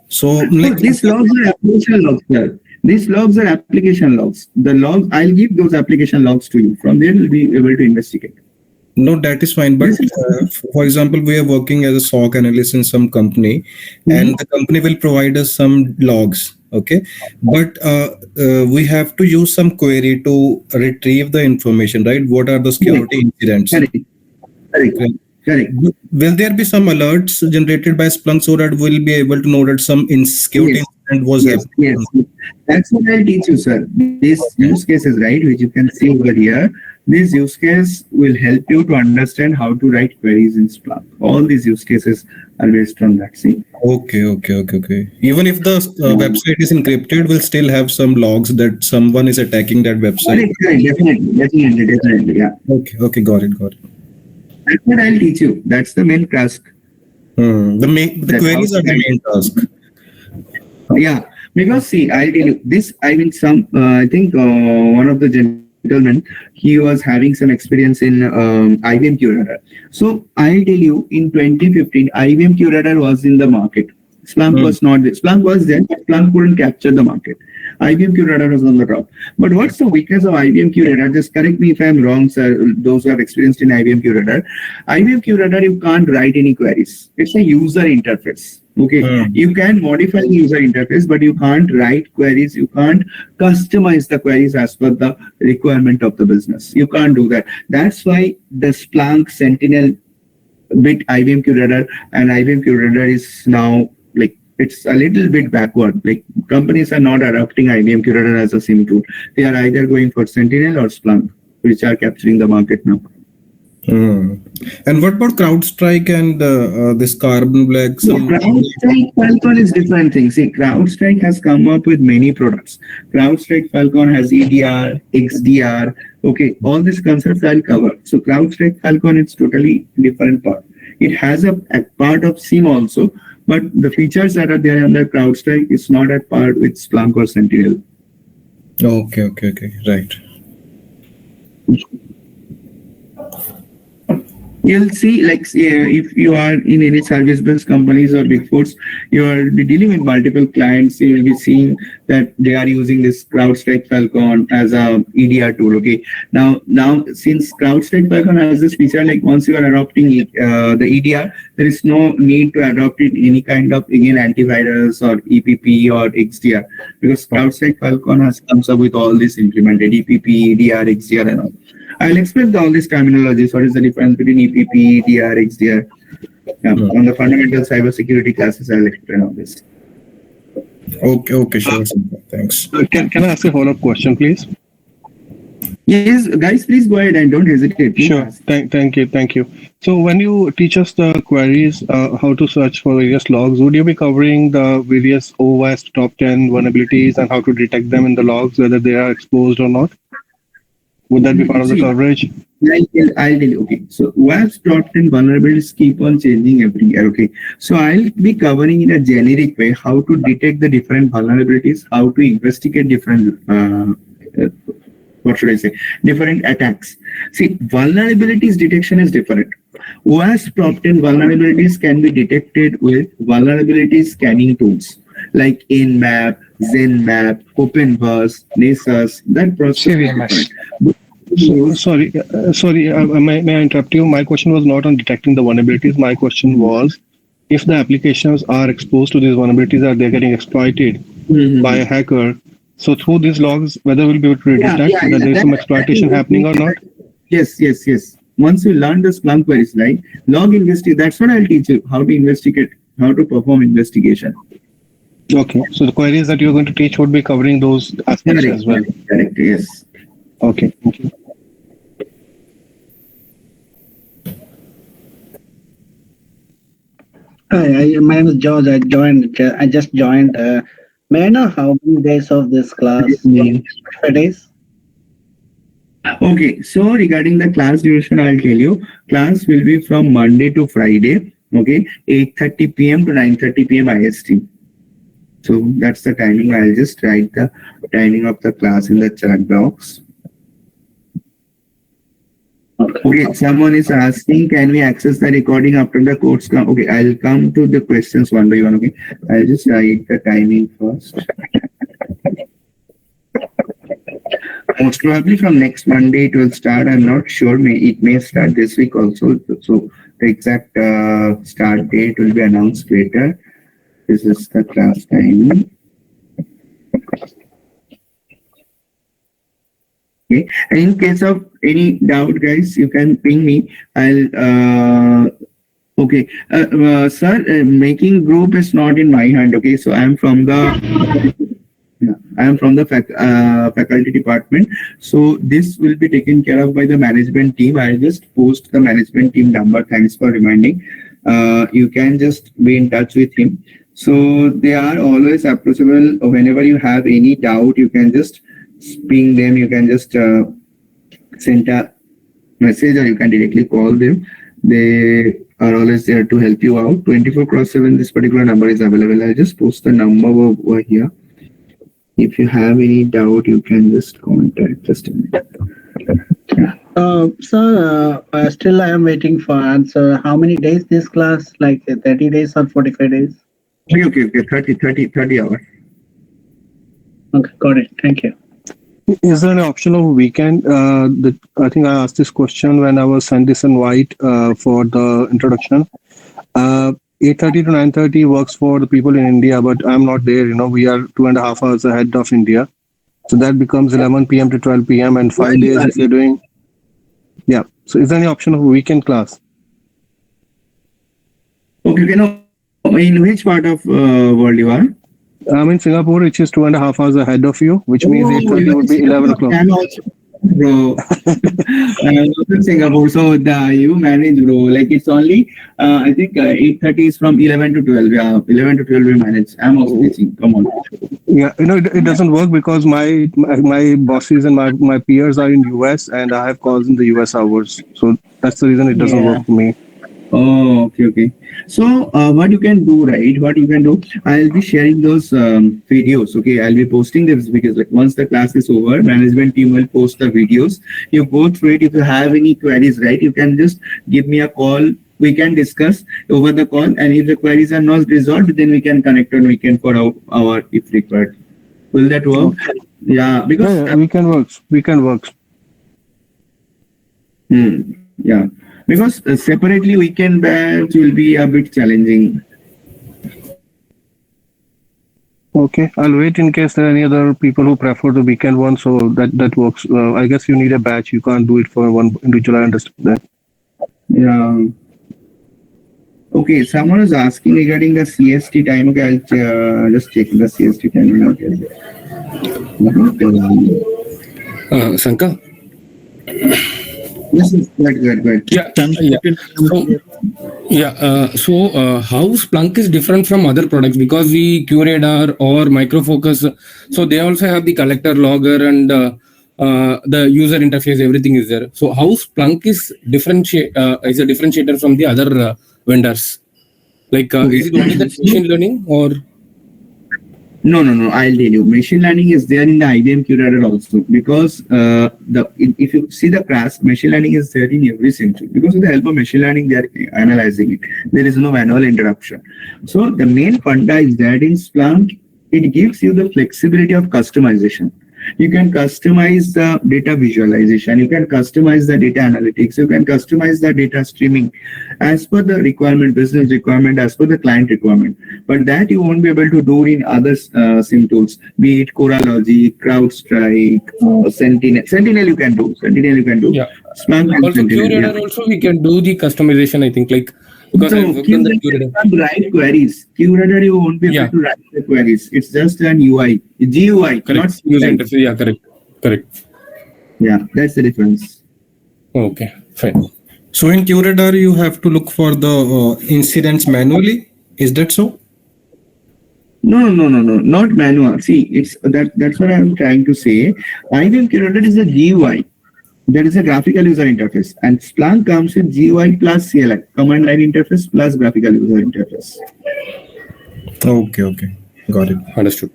Speaker 10: So like
Speaker 1: These logs are application logs, sir. These logs are application logs. The logs, I'll give those application logs to you. From there, you'll be able to investigate.
Speaker 10: no, that is fine. But for example, we are working as a SOC analyst in some company, and the company will provide us some logs. Okay, but we have to use some query to retrieve the information, right? What are the security incidents?
Speaker 1: Correct.
Speaker 10: Will there be some alerts generated by Splunk so that we'll be able to know that some security incident was happening?
Speaker 1: Yes. That's what I'll teach you, sir. This use cases, right, which you can see over here. This use case will help you to understand how to write queries in Splunk. All these use cases are based on that. See.
Speaker 10: Okay. Even if the website is encrypted, we'll still have some logs that someone is attacking that website.
Speaker 1: Definitely. Yeah.
Speaker 10: Okay. Got it.
Speaker 1: That's what I'll teach you. That's the main task.
Speaker 10: The queries are the main task.
Speaker 1: Yeah, because see, I'll tell you this. I mean, I think one of the gentlemen, he was having some experience in IBM QRadar. So I'll tell you, in 2015, IBM QRadar was in the market. Splunk was not there. Splunk was there, but Splunk couldn't capture the market. IBM QRadar was on the top. But what's the weakness of IBM QRadar? Just correct me if I'm wrong, sir. Those who have experienced in IBM QRadar. IBM QRadar, you can't write any queries. It's a user interface. Okay, you can modify the user interface, but you can't write queries. You can't customize the queries as per the requirement of the business. You can't do that. That's why the Splunk Sentinel bit IBM QRadar, and IBM QRadar is now like, it's a little bit backward. Like, companies are not adopting IBM QRadar as a SIEM tool. They are either going for Sentinel or Splunk, which are capturing the market now.
Speaker 10: Hmm. And what about CrowdStrike and this Carbon Black?
Speaker 1: So CrowdStrike Falcon is different thing. See, CrowdStrike has come up with many products. CrowdStrike Falcon has EDR, XDR. Okay, all these concepts I'll cover. So CrowdStrike Falcon is totally different part. It has a part of SIEM also, but the features that are there under CrowdStrike is not at part with Splunk or Sentinel.
Speaker 10: Okay, right.
Speaker 1: You'll see, like, if you are in any service-based companies or big fours, you are dealing with multiple clients. You will be seeing that they are using this CrowdStrike Falcon as a EDR tool. Okay, now since CrowdStrike Falcon has this feature, like once you are adopting the EDR, there is no need to adopt it any kind of again antivirus or EPP or XDR, because CrowdStrike Falcon has comes up with all this implemented EPP, EDR, XDR, and all. I'll explain all these terminologies. What is the difference between EPP, EDR, XDR? On the fundamental cybersecurity classes, I'll explain all this.
Speaker 10: Okay, sure. Thanks.
Speaker 11: Can I ask a follow-up question, please?
Speaker 1: Yes, guys, please go ahead and don't hesitate. Please
Speaker 11: Sure.
Speaker 1: ask.
Speaker 11: Thank you. So when you teach us the queries, how to search for various logs, would you be covering the various OWASP top 10 vulnerabilities and how to detect them in the logs, whether they are exposed or not? Would that be part of the coverage?
Speaker 1: I'll tell you. Okay, so WASP top 10 vulnerabilities keep on changing every year. Okay, so I'll be covering in a generic way how to detect the different vulnerabilities, how to investigate different what should I say, different attacks. See, vulnerabilities detection is different. WASP top 10 vulnerabilities can be detected with vulnerability scanning tools like Nmap, ZenMap, OpenVerse, Nessus. That process is different.
Speaker 11: So, sorry, may I interrupt you? My question was not on detecting the vulnerabilities. My question was, if the applications are exposed to these vulnerabilities, are they getting exploited by a hacker? So through these logs, whether we'll be able to detect that there's some exploitation happening or not?
Speaker 1: Yes. Once you learn the Splunk queries, right? Log investigate. That's what I'll teach you, how to investigate, how to perform investigation.
Speaker 11: Okay, so the queries that you're going to teach would be covering those aspects as well.
Speaker 1: Correct, yes.
Speaker 11: Okay, thank you.
Speaker 12: Hi, my name is George. I just joined. May I know how many days of this class? 5 days?
Speaker 1: Okay, so regarding the class duration, I'll tell you, class will be from Monday to Friday, okay, 8:30 p.m. to 9:30 p.m. IST. So that's the timing. I'll just write the timing of the class in the chat box. Okay, someone is asking, can we access the recording after the course? Okay, I'll come to the questions one by one. Okay, I'll just write the timing first. Most probably from next Monday it will start. I'm not sure. It may start this week also. So the exact start date will be announced later. This is the class timing. Okay. In case of any doubt, guys, you can ping me. I'll okay, sir. Making group is not in my hand. Okay, so I am from the faculty department. So this will be taken care of by the management team. I'll just post the management team number. Thanks for reminding. You can just be in touch with him. So they are always approachable. Whenever you have any doubt, you can just ping them. You can just send a message or you can directly call them. They are always there to help you out. 24/7, this particular number is available. I'll just post the number over here. If you have any doubt, you can just contact. Just a minute.
Speaker 12: Sir, still I am waiting for answer. How many days this class? Like 30 days or 45 days?
Speaker 1: Okay. 30 hours.
Speaker 12: Okay, got it. Thank you.
Speaker 11: Is there an option of weekend? I think I asked this question when I was sent this invite for the introduction. 8:30 to 9:30 works for the people in India, but I'm not there. We are 2.5 hours ahead of India. So that becomes 11 p.m. to 12 p.m. and 5 days if you're doing. Yeah. So is there any option of a weekend class?
Speaker 1: Okay, in which part of world you are?
Speaker 11: I'm in Singapore, which is 2.5 hours ahead of you, which means 8:30 would be 11 o'clock.
Speaker 1: bro. I'm also in Singapore, so you manage, bro. Like it's only, I think 8:30 is from 11 to 12. Yeah, 11 to 12 we manage. I'm also teaching. Come on.
Speaker 11: Yeah, it doesn't work because my bosses and my peers are in US and I have calls in the US hours. So that's the reason it doesn't
Speaker 1: Yeah.
Speaker 11: work for me.
Speaker 1: Oh, okay, okay. So, what you can do, right? What you can do, I'll be sharing those videos. Okay, I'll be posting this because like once the class is over, management team will post the videos. You go through it. If you have any queries, right, you can just give me a call. We can discuss over the call, and if the queries are not resolved, then we can connect on weekend for our if required. Will that work?
Speaker 11: Okay.
Speaker 1: Yeah, because
Speaker 11: Yeah, we can work. We can work.
Speaker 1: yeah, because separately weekend batch will be a bit challenging.
Speaker 11: Okay, I'll wait in case there are any other people who prefer the weekend one. So that works. I guess you need a batch. You can't do it for one individual. I understand that.
Speaker 1: Yeah. Okay, someone is asking regarding the CST time. Okay, I'll just check the CST time. Okay.
Speaker 3: Shankar?
Speaker 1: Yes, yes, good.
Speaker 3: Yeah, So, how Splunk is different from other products? Because we QRadar or Micro Focus, so they also have the collector logger and the user interface. Everything is there. So, how Splunk is is a differentiator from the other vendors? Like, is it only the machine learning or?
Speaker 1: No. I'll tell you. Machine learning is there in the IBM QRadar also because if you see the class, machine learning is there in every century because with the help of machine learning they are analyzing it. There is no manual interruption. So the main funda is that in Splunk it gives you the flexibility of customization. You can customize the data visualization. You can customize the data analytics. You can customize the data streaming as per the requirement, business requirement, as per the client requirement. But that you won't be able to do in other SIEM tools, be it Coralogy, CrowdStrike, Sentinel. Sentinel you can do.
Speaker 3: Yeah.
Speaker 1: Splunk and
Speaker 3: Also,
Speaker 1: Sentinel.
Speaker 3: QRadar also we can do the customization. I think because I worked on the QRadar.
Speaker 1: Write queries. QRadar you won't be able to write the queries. It's just an UI, GUI,
Speaker 3: correct.
Speaker 1: not
Speaker 3: user interface. Yeah, correct.
Speaker 1: Yeah, that's the difference.
Speaker 3: Okay, fine.
Speaker 10: So in QRadar, you have to look for the incidents manually. Is that so?
Speaker 1: No, not manual. See, it's that's what I'm trying to say. IBM QRadar is a GUI. That is a graphical user interface, and Splunk comes with GUI plus CLI, command line interface plus graphical user interface.
Speaker 10: Okay, got it.
Speaker 3: Understood.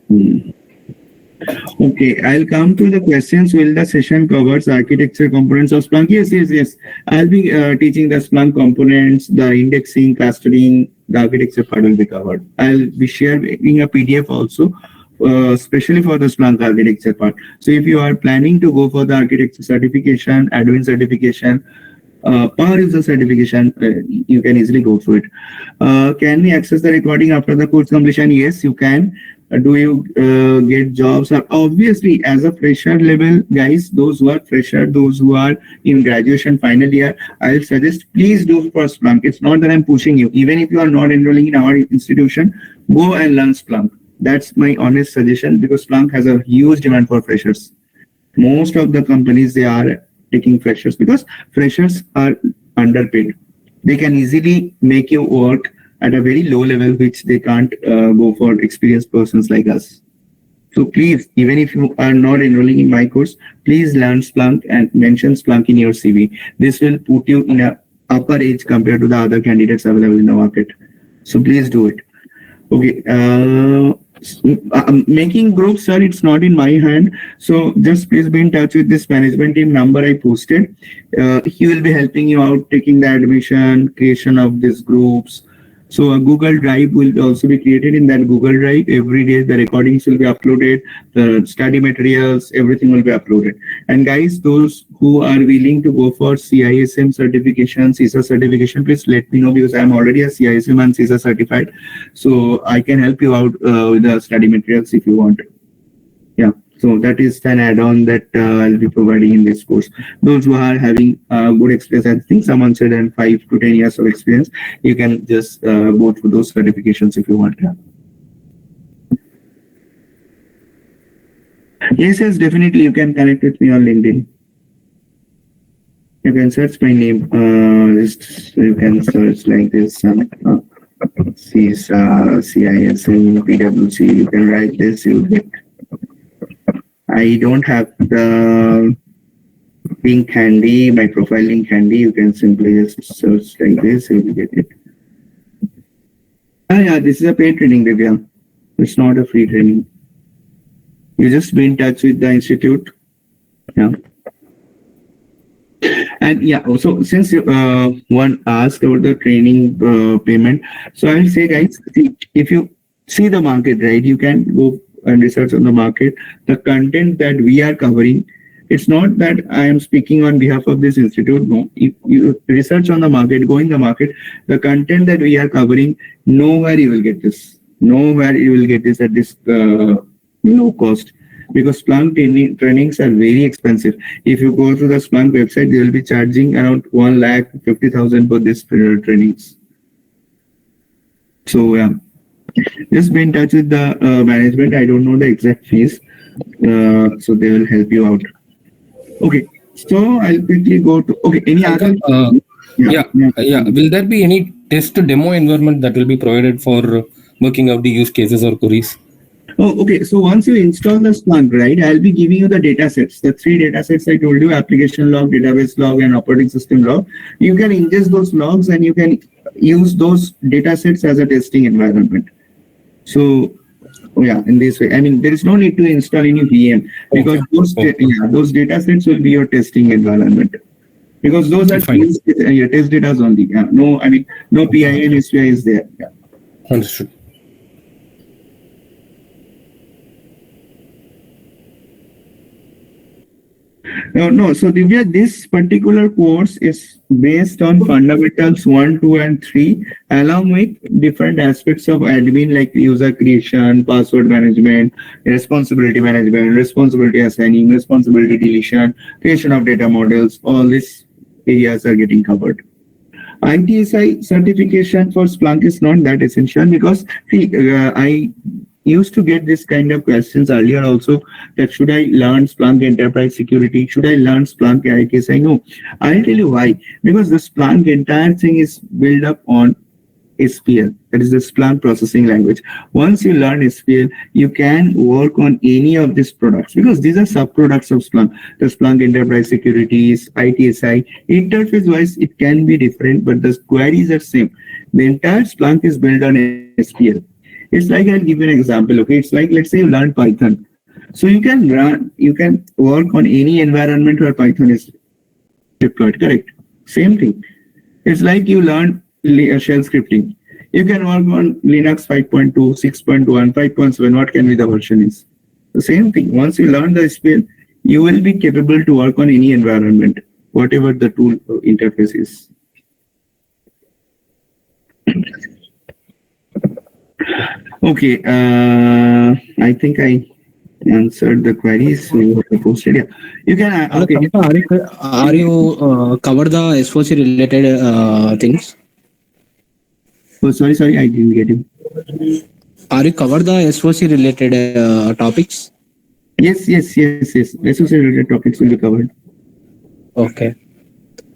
Speaker 1: Okay, I'll come to the questions. Will the session covers architecture components of Splunk? Yes. I'll be teaching the Splunk components, the indexing, clustering, the architecture part will be covered. I'll be sharing a PDF also, especially for the Splunk architecture part. So if you are planning to go for the architecture certification, admin certification, power user certification, you can easily go through it. Can we access the recording after the course completion? Yes, you can. Do you get jobs? Obviously, as a fresher level, guys, those who are fresher, those who are in graduation final year, I'll suggest please do for Splunk. It's not that I'm pushing you. Even if you are not enrolling in our institution, go and learn Splunk. That's my honest suggestion because Splunk has a huge demand for freshers. Most of the companies, they are taking freshers because freshers are underpaid. They can easily make you work at a very low level, which they can't go for experienced persons like us. So please, even if you are not enrolling in my course, please learn Splunk and mention Splunk in your CV. This will put you in a upper edge compared to the other candidates available in the market. So please do it. Okay. Making groups, sir, it's not in my hand. So just please be in touch with this management team number I posted. He will be helping you out, taking the admission, creation of these groups. So a Google Drive will also be created. In that Google Drive, every day the recordings will be uploaded, the study materials, everything will be uploaded. And guys, those who are willing to go for CISM certification, CISA certification, please let me know because I'm already a CISM and CISA certified. So I can help you out with the study materials if you want. Yeah. So that is an add-on that I'll be providing in this course. Those who are having good experience, I think someone said 5 to 10 years of experience, you can just go through those certifications if you want. Yes, definitely. You can connect with me on LinkedIn. You can search my name. You can search like this. CISM, PWC. You can write this. You'll get. I don't have the link handy, my profile link handy. You can simply just search like this. You will get it. Yeah, this is a paid training, Divya. It's not a free training. You just be in touch with the institute. Yeah. And yeah, also since one asked about the training payment, so I will say, guys, if you see the market, right, you can go and research on the market. The content that we are covering, it's not that I am speaking on behalf of this institute. No, if you research on the market, go in the market, the content that we are covering, nowhere you will get this. Nowhere you will get this at this low cost. Because Splunk trainings are very expensive. If you go to the Splunk website, they will be charging around 1,50,000 for this trainings. So yeah, just be in touch with the management. I don't know the exact fees, so they will help you out. Okay, so I'll quickly go to any other.
Speaker 3: Will there be any test demo environment that will be provided for working out the use cases or queries?
Speaker 1: Oh, okay. So once you install the Splunk, right, I'll be giving you the data sets. The 3 data sets I told you: application log, database log, and operating system log. You can ingest those logs and you can use those data sets as a testing environment. So yeah, in this way, I mean, there is no need to install any VM because those data sets will be your testing environment. Because those are your test data only. Yeah. No, I mean, no PIM, SPI is there. Yeah.
Speaker 3: Understood.
Speaker 1: No. So Divya, this particular course is based on fundamentals 1, 2, and 3, along with different aspects of admin like user creation, password management, responsibility assigning, responsibility deletion, creation of data models. All these areas are getting covered. ITSI certification for Splunk is not that essential because I used to get this kind of questions earlier also, that should I learn Splunk Enterprise Security? Should I learn Splunk ITSI? No, I'll tell you why. Because the Splunk entire thing is built up on SPL, that is the Splunk processing language. Once you learn SPL, you can work on any of these products because these are sub-products of Splunk. The Splunk Enterprise Security, ITSI, interface-wise, it can be different, but the queries are same. The entire Splunk is built on SPL. It's like, I'll give you an example. Okay, it's like, let's say you learn Python. So you can work on any environment where Python is deployed, correct? Same thing. It's like you learn shell scripting. You can work on Linux 5.2, 6.1, 5.7, what can be the version is. The same thing. Once you learn the SPL, you will be capable to work on any environment, whatever the tool interface is. Okay, I think I answered the queries we posted. Yeah, you can. Okay.
Speaker 2: Are you cover the SOC related things?
Speaker 1: Oh, sorry, I didn't get you.
Speaker 2: Are you cover the SOC related topics?
Speaker 1: Yes. SOC related topics will be covered.
Speaker 2: Okay.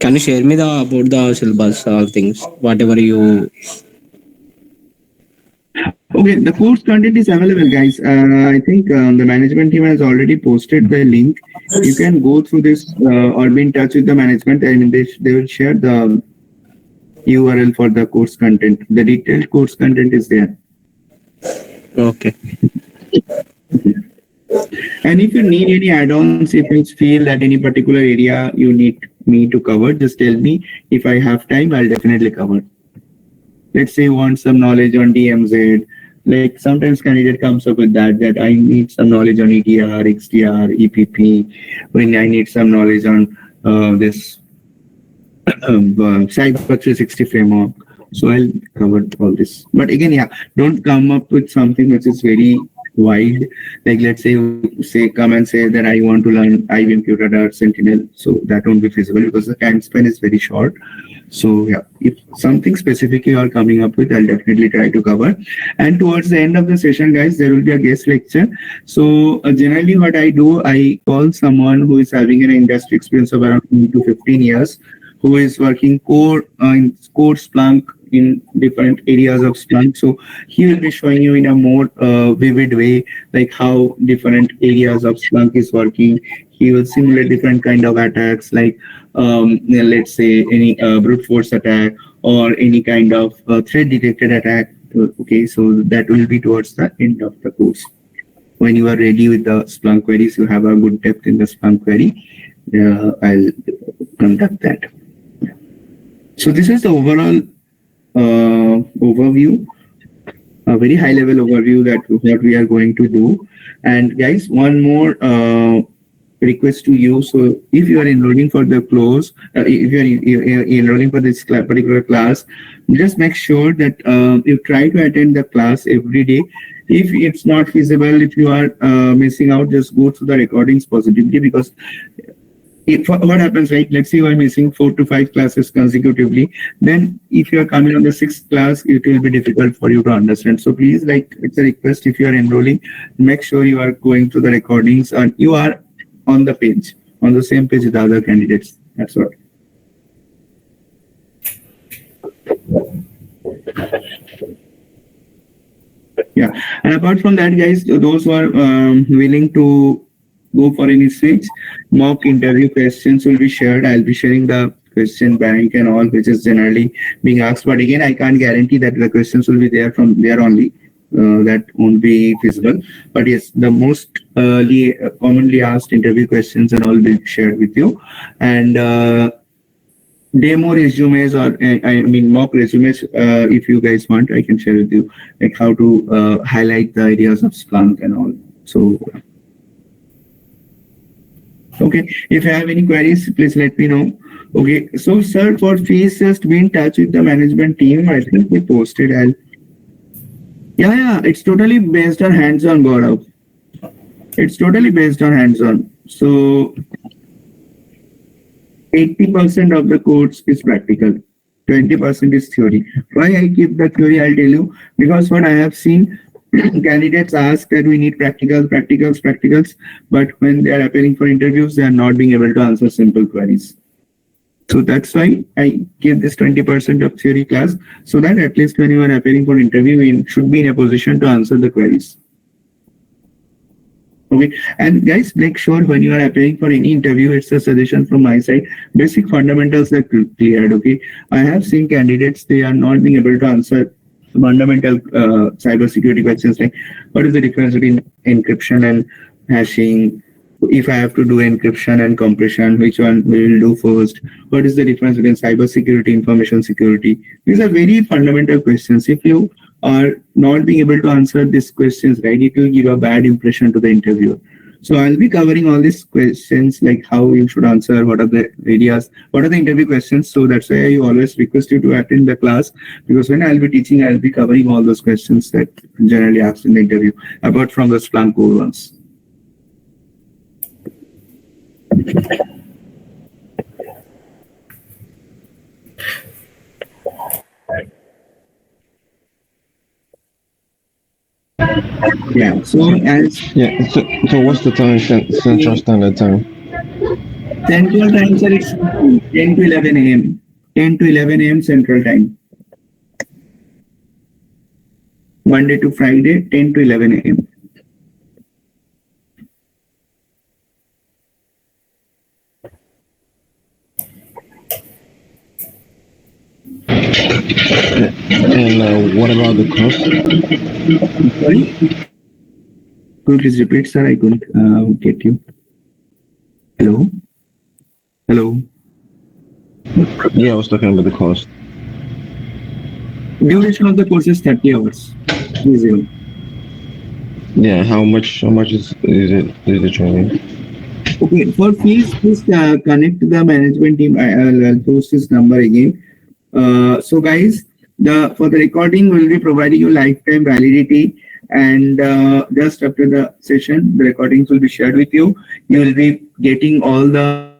Speaker 2: Can you share me about the syllabus things, whatever you?
Speaker 1: Okay, the course content is available, guys. I think the management team has already posted the link. You can go through this or be in touch with the management, and they will share the URL for the course content. The detailed course content is there.
Speaker 2: Okay.
Speaker 1: And if you need any add-ons, if you feel that any particular area you need me to cover, just tell me. If I have time, I'll definitely cover. Let's say you want some knowledge on DMZ. Like sometimes candidate comes up with that I need some knowledge on ETR, XDR, EPP, when I need some knowledge on this Cyber 360 framework. So I'll cover all this. But again, yeah, don't come up with something which is very wide. Like let's say come and say that I want to learn IBM QRadar Sentinel, so that won't be feasible because the time span is very short. So yeah, if something specific you are coming up with, I'll definitely try to cover. And towards the end of the session, guys, there will be a guest lecture. So generally what I do, I call someone who is having an industry experience of around 10 to 15 years, who is working in core Splunk in different areas of Splunk. So he will be showing you in a more vivid way, like how different areas of Splunk is working. He will simulate different kind of attacks, like let's say any brute force attack or any kind of threat detected attack. Okay, so that will be towards the end of the course. When you are ready with the Splunk queries, you have a good depth in the Splunk query, I'll conduct that. So this is the overall overview, a very high level overview that what we are going to do. And guys, one more request to you. So if you are enrolling for the course, if you are enrolling for this particular class, just make sure that you try to attend the class every day. If it's not feasible, if you are missing out, just go through the recordings positively, because what happens, right? Let's say you are missing 4 to 5 classes consecutively. Then if you are coming on the 6th class, it will be difficult for you to understand. So please, like, it's a request, if you are enrolling, make sure you are going through the recordings and you are on the page, on the same page with the other candidates. That's all. Yeah. And apart from that, guys, those who are willing to go for any switch, mock interview questions will be shared. I'll be sharing the question bank and all, which is generally being asked. But again, I can't guarantee that the questions will be there from there only. That won't be feasible. But yes, the most commonly asked interview questions and all will be shared with you. And demo resumes, or I mean mock resumes, if you guys want, I can share with you like how to highlight the areas of Splunk and all. So okay, if you have any queries, please let me know. Okay, so sir, for fees, just be in touch with the management team. I think we posted. Yeah, it's totally based on hands-on, Gaurav. It's totally based on hands-on. So 80% of the course is practical, 20% is theory. Why I keep the theory, I'll tell you, because what I have seen, candidates ask that we need practicals, but when they are appearing for interviews, they are not being able to answer simple queries. So that's why I give this 20% of theory class, so that at least when you are appearing for interview, you should be in a position to answer the queries. Okay, and guys, make sure when you are appearing for any interview, it's a suggestion from my side, basic fundamentals are cleared. Okay, I have seen candidates, they are not being able to answer fundamental cybersecurity questions, like what is the difference between encryption and hashing? If I have to do encryption and compression, which one we will do first? What is the difference between cybersecurity, information security? These are very fundamental questions. If you are not being able to answer these questions, right, it will give a bad impression to the interviewer. So I'll be covering all these questions, like how you should answer, what are the areas, what are the interview questions. So that's why I always request you to attend the class, because when I'll be teaching, I'll be covering all those questions that generally asked in the interview, apart from the Splunk core ones. Yeah. So
Speaker 6: what's the time? Central Standard Time.
Speaker 1: Central Time, sir, it's 10 to 11 a.m. 10 to 11 a.m. Central Time. Monday to Friday, 10 to 11 a.m.
Speaker 6: And what about the cost?
Speaker 1: Sorry? Could you please repeat, sir? I couldn't get you. Hello? Hello?
Speaker 6: Yeah, I was talking about the cost.
Speaker 1: Duration of the course is 30 hours. Easy.
Speaker 6: Yeah, how much is the training?
Speaker 1: Okay, for fees, please connect to the management team. I'll post this number again. So guys, for the recording, we'll be providing you lifetime validity, and just after the session, the recordings will be shared with you. You will be getting all the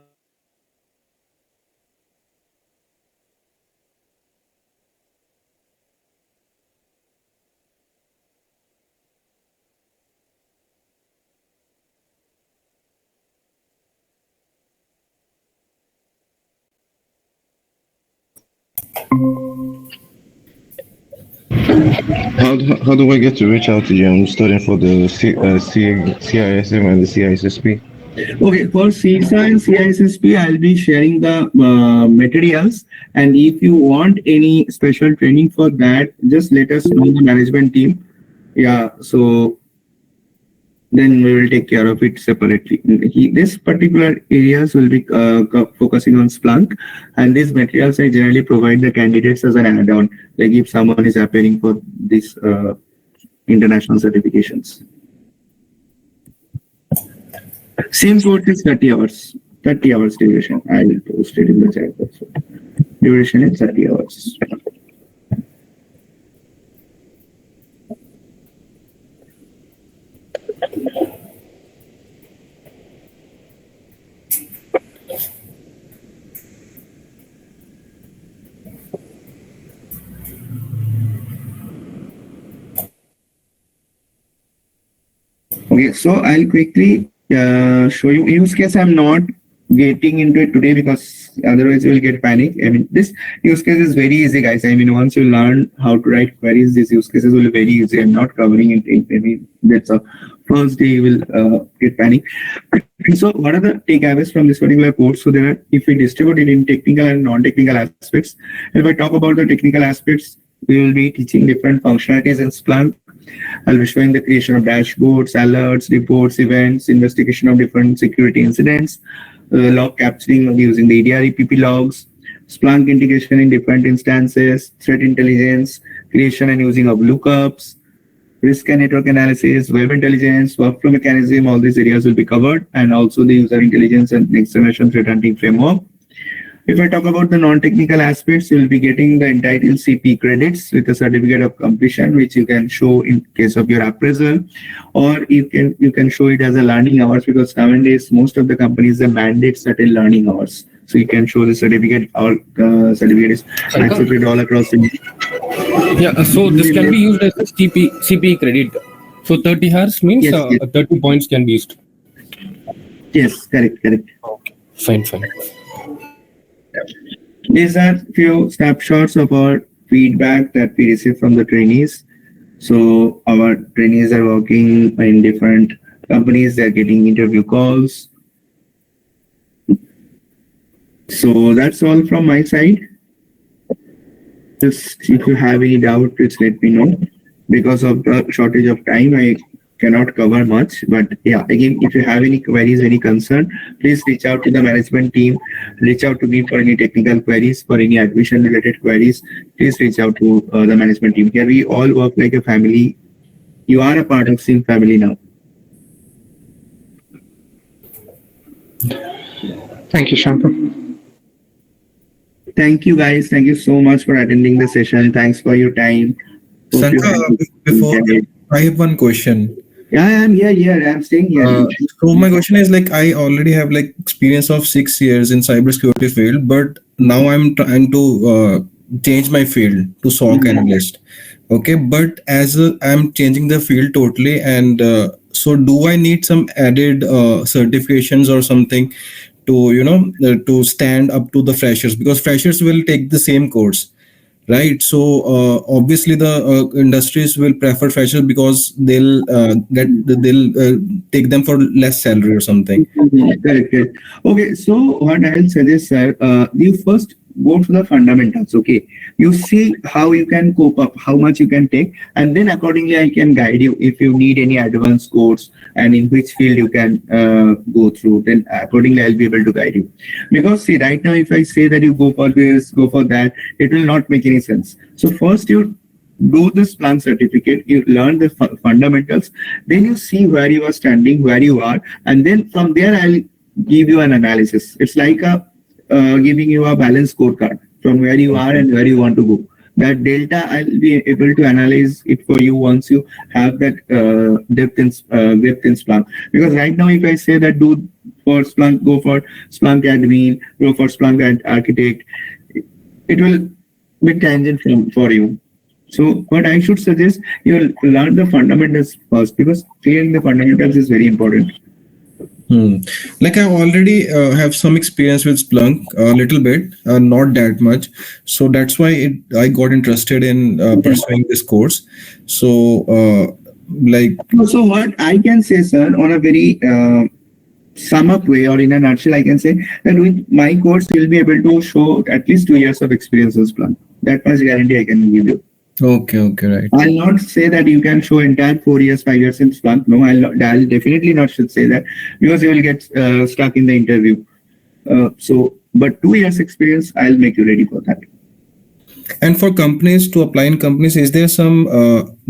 Speaker 6: How do I get to reach out to you? I'm studying for the CISM and the CISSP.
Speaker 1: Okay, for CISA and CISSP, I'll be sharing the materials. And if you want any special training for that, just let us know the management team. Yeah, so then we will take care of it separately. This particular areas will be focusing on Splunk, and these materials I generally provide the candidates as an add-on, like if someone is appearing for these international certifications. Same course is 30 hours. 30 hours duration. I will post it in the chat also. Duration is 30 hours. Okay, so I'll quickly show you use case. I'm not getting into it today because otherwise you will get panic. I mean, this use case is very easy, guys. I mean, once you learn how to write queries, these use cases will be very easy. I'm not covering it. Maybe that's a first day you will get panic. So what are the takeaways from this particular course? So there are, if we distribute it in technical and non-technical aspects, if I talk about the technical aspects, we will be teaching different functionalities in Splunk. I'll be showing the creation of dashboards, alerts, reports, events, investigation of different security incidents, log capturing using the EDR EPP logs, Splunk integration in different instances, threat intelligence, creation and using of lookups, risk and network analysis, web intelligence, workflow mechanism. All these areas will be covered, and also the user intelligence and next generation threat hunting framework. If I talk about the non-technical aspects, you will be getting the entitled CP credits with a certificate of completion, which you can show in case of your appraisal, or you can show it as a learning hours, because nowadays most of the companies have mandate certain learning hours. So you can show the certificate. All certificate is accepted all across India.
Speaker 3: Yeah, so this can be used as a CP credit. So 30 hours means
Speaker 1: Yes, yes.
Speaker 3: 30 points can be used.
Speaker 1: Yes, correct.
Speaker 3: Okay, fine.
Speaker 1: These are few snapshots of our feedback that we receive from the trainees. So our trainees are working in different companies. They're getting interview calls. So that's all from my side. Just if you have any doubt, please let me know. Because of the shortage of time, I cannot cover much. But yeah, again, if you have any queries, any concern, please reach out to the management team. Reach out to me for any technical queries, for any admission related queries. Please reach out to the management team. Here we all work like a family. You are a part of SIEM family now.
Speaker 9: Thank you, Shankar.
Speaker 1: Thank you, guys. Thank you so much for attending the session. Thanks for your time.
Speaker 10: Shankar, before I have one question.
Speaker 1: Yeah, I'm here. I'm staying here.
Speaker 10: So my question is, like, I already have like experience of 6 years in cybersecurity field, but now I'm trying to change my field to SOC analyst. Okay, but I'm changing the field totally, and so do I need some added certifications or something to to stand up to the freshers, because freshers will take the same course, right? So obviously the industries will prefer freshers because they'll take them for less salary or something.
Speaker 1: Correct. Okay, so what I'll suggest, sir, you first go to the fundamentals. Okay, you see how you can cope up, how much you can take, and then accordingly I can guide you if you need any advanced course and in which field you can go through. Then accordingly I'll be able to guide you. Because see, right now if I say that you go for this, go for that, it will not make any sense. So first you do this Splunk certificate, you learn the fundamentals, then you see where you are standing, where you are, and then from there I'll give you an analysis. It's like a giving you a balanced scorecard from where you are and where you want to go. That delta, I'll be able to analyze it for you once you have that depth in Splunk. Because right now, if I say that do for Splunk, go for Splunk admin, go for Splunk architect, it will be tangent for you. So what I should suggest, you learn the fundamentals first, because clearing the fundamentals is very important.
Speaker 10: Like I already have some experience with Splunk, a little bit, not that much. So that's why I got interested in pursuing this course. So
Speaker 1: So what I can say, sir, on a very sum up way or in a nutshell, I can say that with my course, you'll be able to show at least 2 years of experience in Splunk. That much guarantee I can give you.
Speaker 10: Okay, right.
Speaker 1: I'll not say that you can show entire 4 years, 5 years in Splunk. No, I'll definitely not should say that, because you will get stuck in the interview. But 2 years experience, I'll make you ready for that.
Speaker 10: And for companies to apply in companies, is there some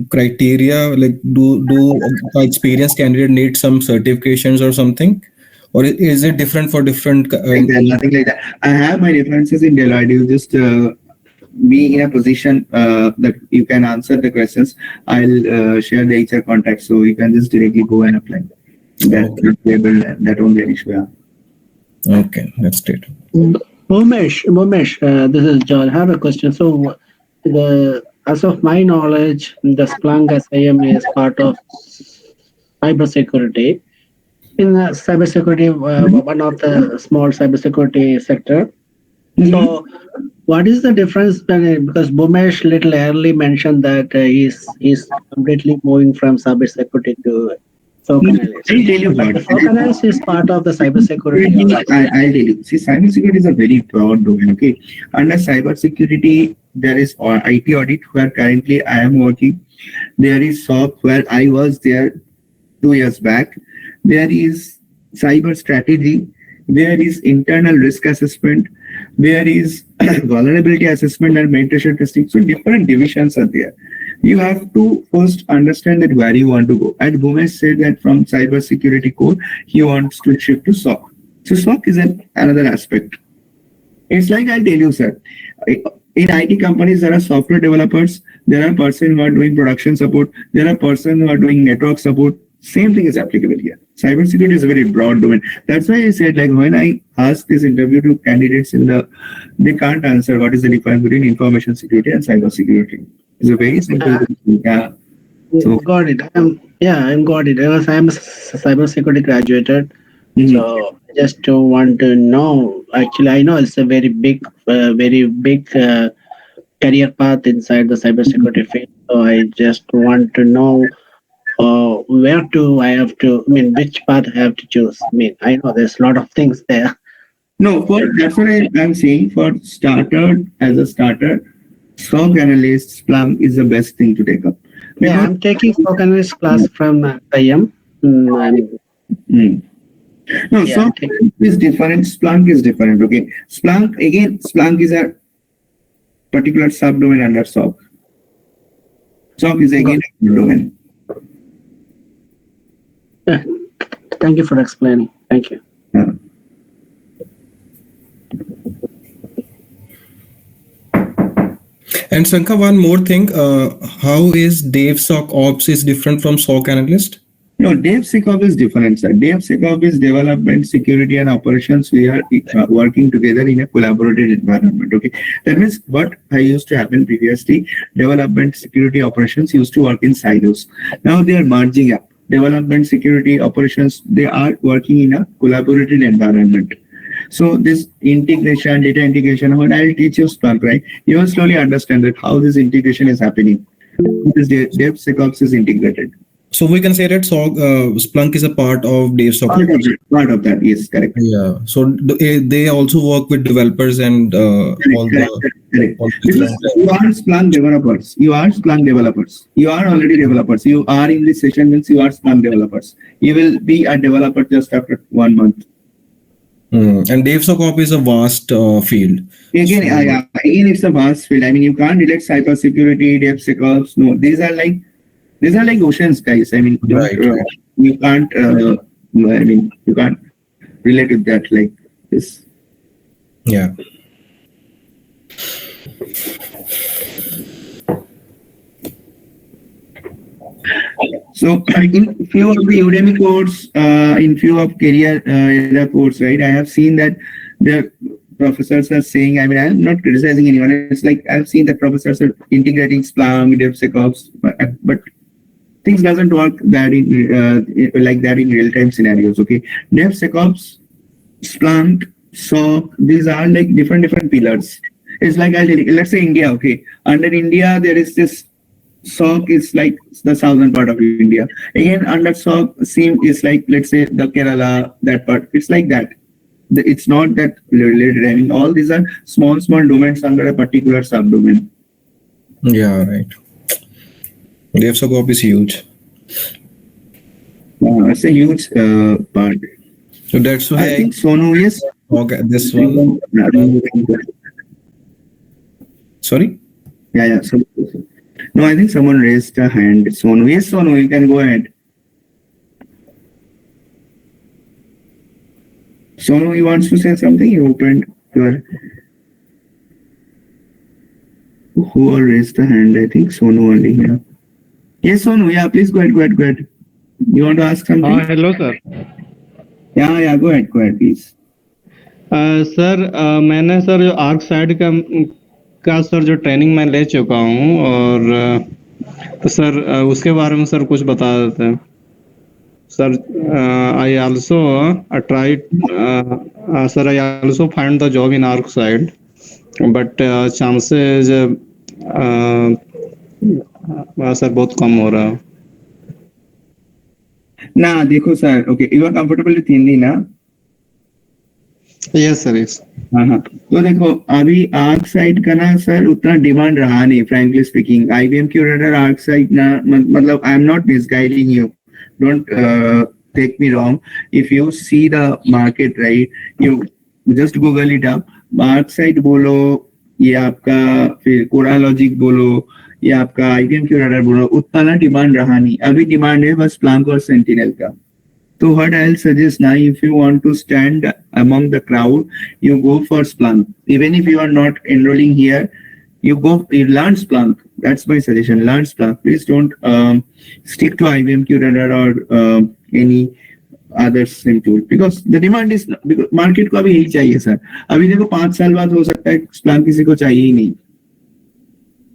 Speaker 10: criteria, like do experienced candidate need some certifications or something, or is it different for different?
Speaker 1: Nothing like that. I have my references in Deloitte. You just be in a position that you can answer the questions. I'll share the HR contact, so you can just directly go and apply. That won't be an issue. Yeah.
Speaker 10: Okay, that's great.
Speaker 12: Bhumesh, this is John. I have a question. So, as of my knowledge, the Splunk SIEM is part of cybersecurity. In cybersecurity, one of the small cybersecurity sector. So, what is the difference? Because Bhumesh little early mentioned that he's completely moving from cybersecurity to SOC Analyst.
Speaker 1: I'll tell you what.
Speaker 12: SOC Analyst is part of the cybersecurity.
Speaker 1: I'll tell you. See, cybersecurity is a very broad domain. Okay, under cybersecurity, there is IT audit, where currently I am working. There is SOC, where I was there 2 years back. There is cyber strategy. There is internal risk assessment. There is vulnerability assessment and mentorship testing. So different divisions are there. You have to first understand that where you want to go. And Bhumesh said that from cybersecurity core, he wants to shift to SOC. So SOC is another aspect. It's like I'll tell you, sir. In IT companies, there are software developers. There are persons who are doing production support. There are persons who are doing network support. Same thing is applicable here. Cybersecurity is a very broad domain. That's why I said, like, when I ask this interview to candidates they can't answer what is the difference between information security and cybersecurity. It's a very simple thing. Yeah. So,
Speaker 12: got it. I'm got it. I'm a cybersecurity graduated. So I just want to know. Actually, I know it's a very big career path inside the cybersecurity field. So I just want to know which path I have to choose. I know there's a lot of things there.
Speaker 1: No, that's what I'm saying. For as a starter, SOC Analyst, Splunk is the best thing to take up.
Speaker 12: Yeah, I'm taking SOC Analyst class from SIEM.
Speaker 1: No, SOC is different. Splunk is different. Okay, Splunk is a particular subdomain under SOC. SOC is again a domain.
Speaker 12: Thank you for explaining. Thank you.
Speaker 10: And Sankha, one more thing. How is DevSecOps is different from SOC Analyst?
Speaker 1: No, DevSecOps is different, sir. DevSecOps is development, security, and operations. We are working together in a collaborative environment. Okay, that means what I used to happen previously. Development, security, operations used to work in silos. Now they are merging up. Development, security, operations, they are working in a collaborative environment. So this integration, data integration, when I'll teach you Splunk, right? You will slowly understand that how this integration is happening. This DevSecOps is integrated.
Speaker 10: So we can say that Splunk is a part of DevSecOps.
Speaker 1: Part of that, yes, correct.
Speaker 10: Yeah. So they also work with developers and
Speaker 1: Correct. Because you are Splunk developers. You are Splunk developers. You are already developers. You are in this session means you are Splunk developers. You will be a developer just after 1 month.
Speaker 10: And DevSecOps is a vast field.
Speaker 1: Again, it's a vast field. I mean, you can't relate cybersecurity, DevSecOps. No, these are like oceans, guys. I mean, you can't. You can't relate with that like this.
Speaker 10: Yeah.
Speaker 1: So in few of the Udemy course, in few of career era course, right, I have seen that the professors are saying, I mean, I'm not criticizing anyone. It's like I've seen that professors are integrating Splunk, DevSecOps, but things doesn't work that like that in real time scenarios. Okay, DevSecOps, Splunk, SOC, these are like different pillars. It's like I'll tell you, let's say India. Okay, under India there is this SOC is like the southern part of India. Again, under SOC, SIEM is like, let's say, the Kerala, that part. It's like that. It's not that related. I mean, all these are small domains under a particular subdomain.
Speaker 10: Yeah, right. DevSecOps is huge.
Speaker 1: It's a huge part.
Speaker 10: So that's why
Speaker 1: I think Sonu, yes.
Speaker 10: Okay, this one. Sorry?
Speaker 1: Yeah. No, I think someone raised a hand. Sonu, yes, Sonu, you can go ahead. Sonu, you wants to say something? You opened your... Who all raised the hand? I think Sonu only here. Yes, Sonu, yeah, please go ahead. You want to ask something?
Speaker 7: Hello, sir.
Speaker 1: Yeah, go ahead, please.
Speaker 7: Sir मैंने sir जो arc side का sir जो training मैं ले चुका हूँ और तो सर उसके बारे में सर कुछ बता देते हैं sir I also tried sir I also find the job in ARC side but chances sir बहुत कम हो रहा है
Speaker 1: ना देखो sir okay you are comfortable with Hindi ना
Speaker 7: यस सर यस
Speaker 1: हाँ तो देखो अभी आर्क साइड का ना सर उतना डिमांड रहा नहीं frankly speaking IBM curator arc side ना मतलब I am not misguiding you don't take me wrong. If you see the market, right, you just Google it up. ArcSight बोलो, ये आपका फिर कोरालॉजिक बोलो, ये आपका IBM क्यूरेटर बोलो, उतना ना डिमांड रहा नहीं. अभी डिमांड है बस Splunk और Sentinel का. So what I'll suggest now, if you want to stand among the crowd, you go for Splunk. Even if you are not enrolling here, you learn Splunk. That's my suggestion. Learn Splunk. Please don't stick to IBM Curator or any other SIEM tool because the demand is because market को अभी यही चाहिए sir. अभी देखो 5 साल बाद हो सकता है Splunk किसी को चाहिए ही नहीं.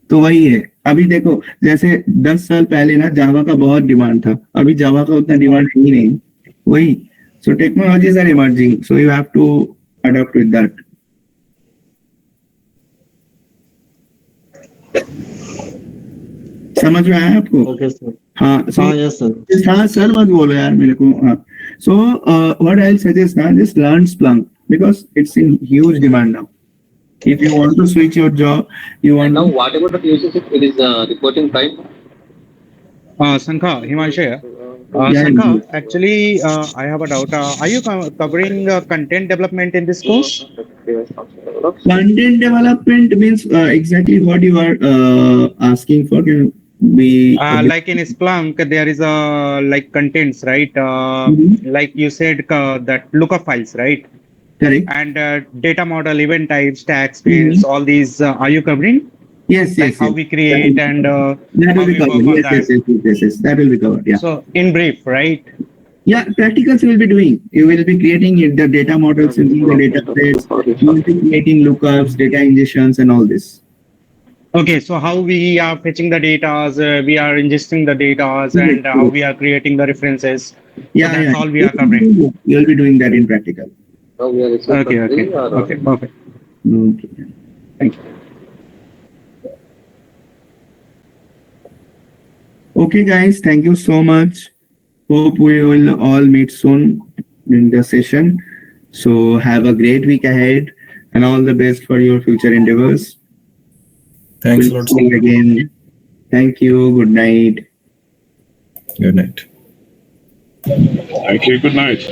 Speaker 1: तो वही है. अभी देखो जैसे 10 साल पहले ना जावा का बहुत डिमांड था. अभी जावा का उतना डिमांड ही नहीं. वही. So technologies are emerging. So you have to adapt with that. समझ में आया आपको?
Speaker 7: ओके सर
Speaker 1: हाँ
Speaker 7: यस सर
Speaker 1: हाँ सर मत बोलो यार मेरे को हाँ so what I'll suggest now just learn Splunk because it's in huge demand now. If you want to switch your job, you want
Speaker 13: now whatever the uses it is reporting time.
Speaker 14: Sankha, Himanshu here. Sankha, actually, I have a doubt. Are you covering content development in this course?
Speaker 1: Content development means exactly what you are asking for. Can be
Speaker 14: like in Splunk, there is like contents, right? Like you said, that lookup files, right?
Speaker 1: Correct.
Speaker 14: And data model, event types, tags, fields, all these. Are you covering?
Speaker 1: Yes.
Speaker 14: How we create and
Speaker 1: that will be covered. Yes. That will be covered. Yeah.
Speaker 14: So in brief, right?
Speaker 1: Yeah, practicals you will be doing. You will be creating the data models, using the data sets, you will be creating lookups, data ingestions, and all this.
Speaker 14: Okay, so how we are fetching the data, we are ingesting the data, and how we are creating the references.
Speaker 1: Yeah,
Speaker 14: so that's all we are covering.
Speaker 1: You will be doing that in practical.
Speaker 14: Okay, perfect.
Speaker 1: Okay.
Speaker 14: Thank you.
Speaker 1: Okay, guys, thank you so much. Hope we will all meet soon in the session. So have a great week ahead and all the best for your future endeavors.
Speaker 10: Thanks a
Speaker 1: We'll
Speaker 10: lot.
Speaker 1: see you again. Thank you. Good night.
Speaker 10: Good night.
Speaker 5: Thank you. Good night.